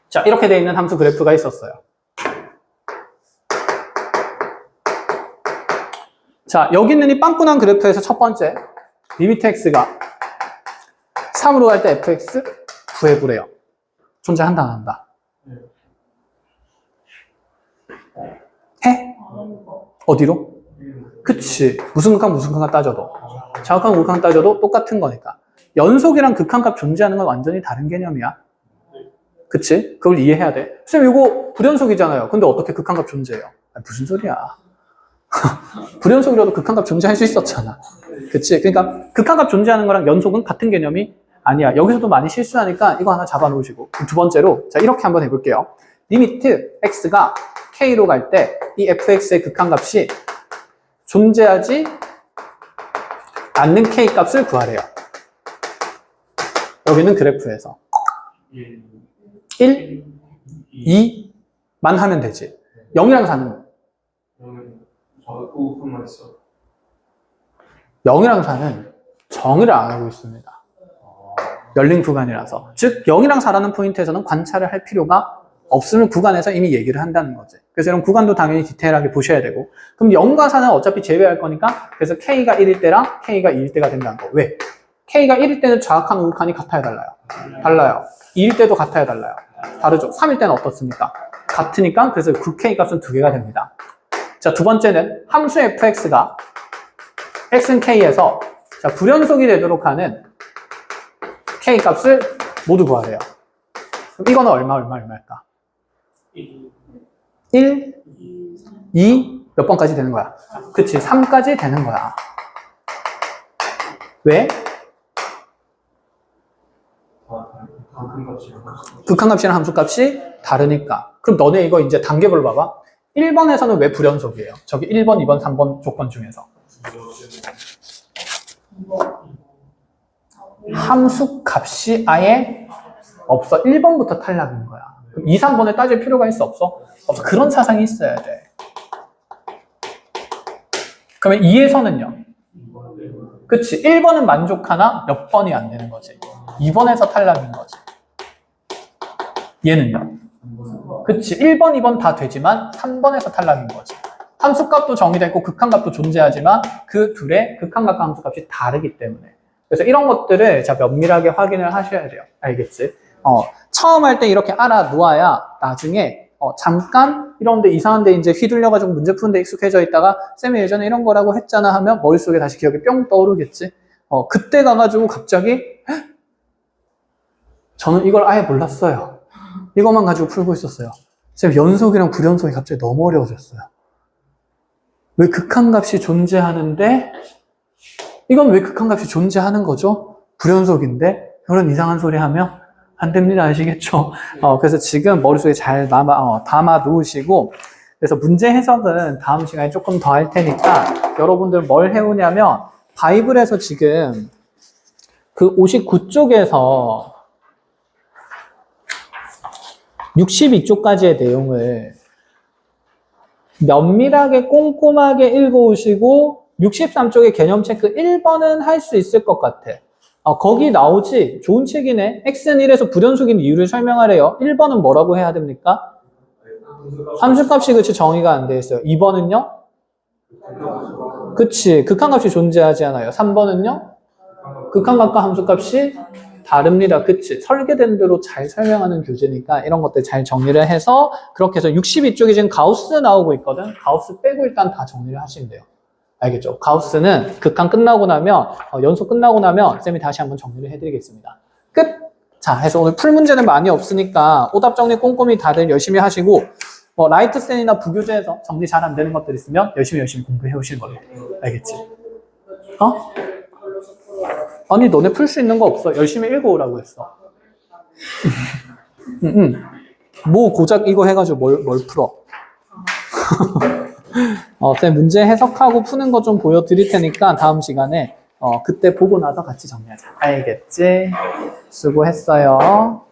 자, 이렇게 돼 있는 함수 그래프가 있었어요. 자, 여기 있는 이 빵꾸 난 그래프에서 첫 번째, 리미트 x가 3으로 갈 때 fx 구해보래요. 존재한다, 안 한다? 해? 어디로? 그치. 무슨 극한 따져도. 자극한 극한 따져도 똑같은 거니까. 연속이랑 극한값 존재하는 건 완전히 다른 개념이야. 그치? 그걸 이해해야 돼. 쌤, 이거 불연속이잖아요. 근데 어떻게 극한값 존재해요? 무슨 소리야. 불연속이라도 극한값 존재할 수 있었잖아. 그치? 그러니까 극한값 존재하는 거랑 연속은 같은 개념이 아니야. 여기서도 많이 실수하니까 이거 하나 잡아놓으시고. 두 번째로, 자, 이렇게 한번 해볼게요. 리미트 x가 k로 갈 때 이 fx의 극한값이 존재하지 않는 k 값을 구하래요. 여기는 그래프에서 1, 2만 하면 되지. 0이랑 4는 0이랑 4는 정의를 안 하고 있습니다. 열린 구간이라서. 즉 0이랑 4라는 포인트에서는 관찰을 할 필요가 없으면 구간에서 이미 얘기를 한다는 거지. 그래서 이런 구간도 당연히 디테일하게 보셔야 되고, 그럼 0과 4는 어차피 제외할 거니까, 그래서 K가 1일 때랑 K가 2일 때가 된다는 거. 왜? K가 1일 때는 좌악한 우극한이 같아야 달라요? 달라요. 2일 때도 같아야 달라요? 다르죠. 3일 때는 어떻습니까? 같으니까, 그래서 그 K 값은 두 개가 됩니다. 자, 두 번째는 함수 fx가 x는 k에서 자, 불연속이 되도록 하는 K 값을 모두 구하래요. 그럼 이거는 얼마일까? 1, 2, 몇 번까지 되는 거야? 그치, 3까지 되는 거야. 왜? 극한값이랑 함수값이 다르니까. 그럼 너네 이거 이제 단계별로 봐봐. 1번에서는 왜 불연속이에요? 저기 1번, 2번, 3번 조건 중에서. 함수값이 아예 없어. 1번부터 탈락인 거야. 그럼 2, 3번에 따질 필요가 있어? 없어? 없어. 그런 사상이 있어야 돼. 그러면 2에서는요? 그치. 1번은 만족하나 몇 번이 안 되는 거지. 2번에서 탈락인 거지. 얘는요? 그치. 1번, 2번 다 되지만 3번에서 탈락인 거지. 함수값도 정의되고 극한값도 존재하지만 그 둘의 극한값과 함수값이 다르기 때문에. 그래서 이런 것들을 자 면밀하게 확인을 하셔야 돼요. 알겠지? 처음 할 때 이렇게 알아놓아야 나중에 잠깐 이런데 이상한데 이제 휘둘려가지고 문제 푸는데 익숙해져 있다가 쌤이 예전에 이런 거라고 했잖아 하면 머릿속에 다시 기억이 뿅 떠오르겠지? 그때 가가지고 갑자기 저는 이걸 아예 몰랐어요. 이것만 가지고 풀고 있었어요. 쌤 연속이랑 불연속이 갑자기 너무 어려워졌어요. 왜 극한값이 존재하는데 이건 왜 극한값이 존재하는 거죠? 불연속인데 그런 이상한 소리 하면 안 됩니다. 아시겠죠? 그래서 지금 머릿속에 잘 담아 놓으시고 그래서 문제 해석은 다음 시간에 조금 더 할 테니까 여러분들 뭘 해오냐면 바이블에서 지금 그 59쪽에서 62쪽까지의 내용을 면밀하게 꼼꼼하게 읽어오시고 63쪽의 개념 체크 1번은 할 수 있을 것 같아. 거기 나오지? 좋은 책이네. x는 1에서 불연속인 이유를 설명하래요. 1번은 뭐라고 해야 됩니까? 함수값이 그치 정의가 안 돼 있어요. 2번은요? 그치. 극한값이 존재하지 않아요. 3번은요? 극한값과 함수값이 다릅니다. 그치. 설계된 대로 잘 설명하는 교재니까 이런 것들 잘 정리를 해서 그렇게 해서 62쪽에 지금 가우스 나오고 있거든. 가우스 빼고 일단 다 정리를 하시면 돼요. 알겠죠? 가우스는 극한 끝나고 나면 연속 끝나고 나면 쌤이 다시 한번 정리를 해드리겠습니다. 끝! 자, 해서 오늘 풀 문제는 많이 없으니까 오답 정리 꼼꼼히 다들 열심히 하시고 라이트센이나 부교재에서 정리 잘 안 되는 것들 있으면 열심히 공부해 오시는 걸로. 알겠지? 아니 너네 풀 수 있는 거 없어. 열심히 읽어오라고 했어. 뭐 고작 이거 해가지고 뭘 풀어? 쌤 문제 해석하고 푸는 거 좀 보여드릴 테니까 다음 시간에 그때 보고 나서 같이 정리하자. 알겠지? 수고했어요.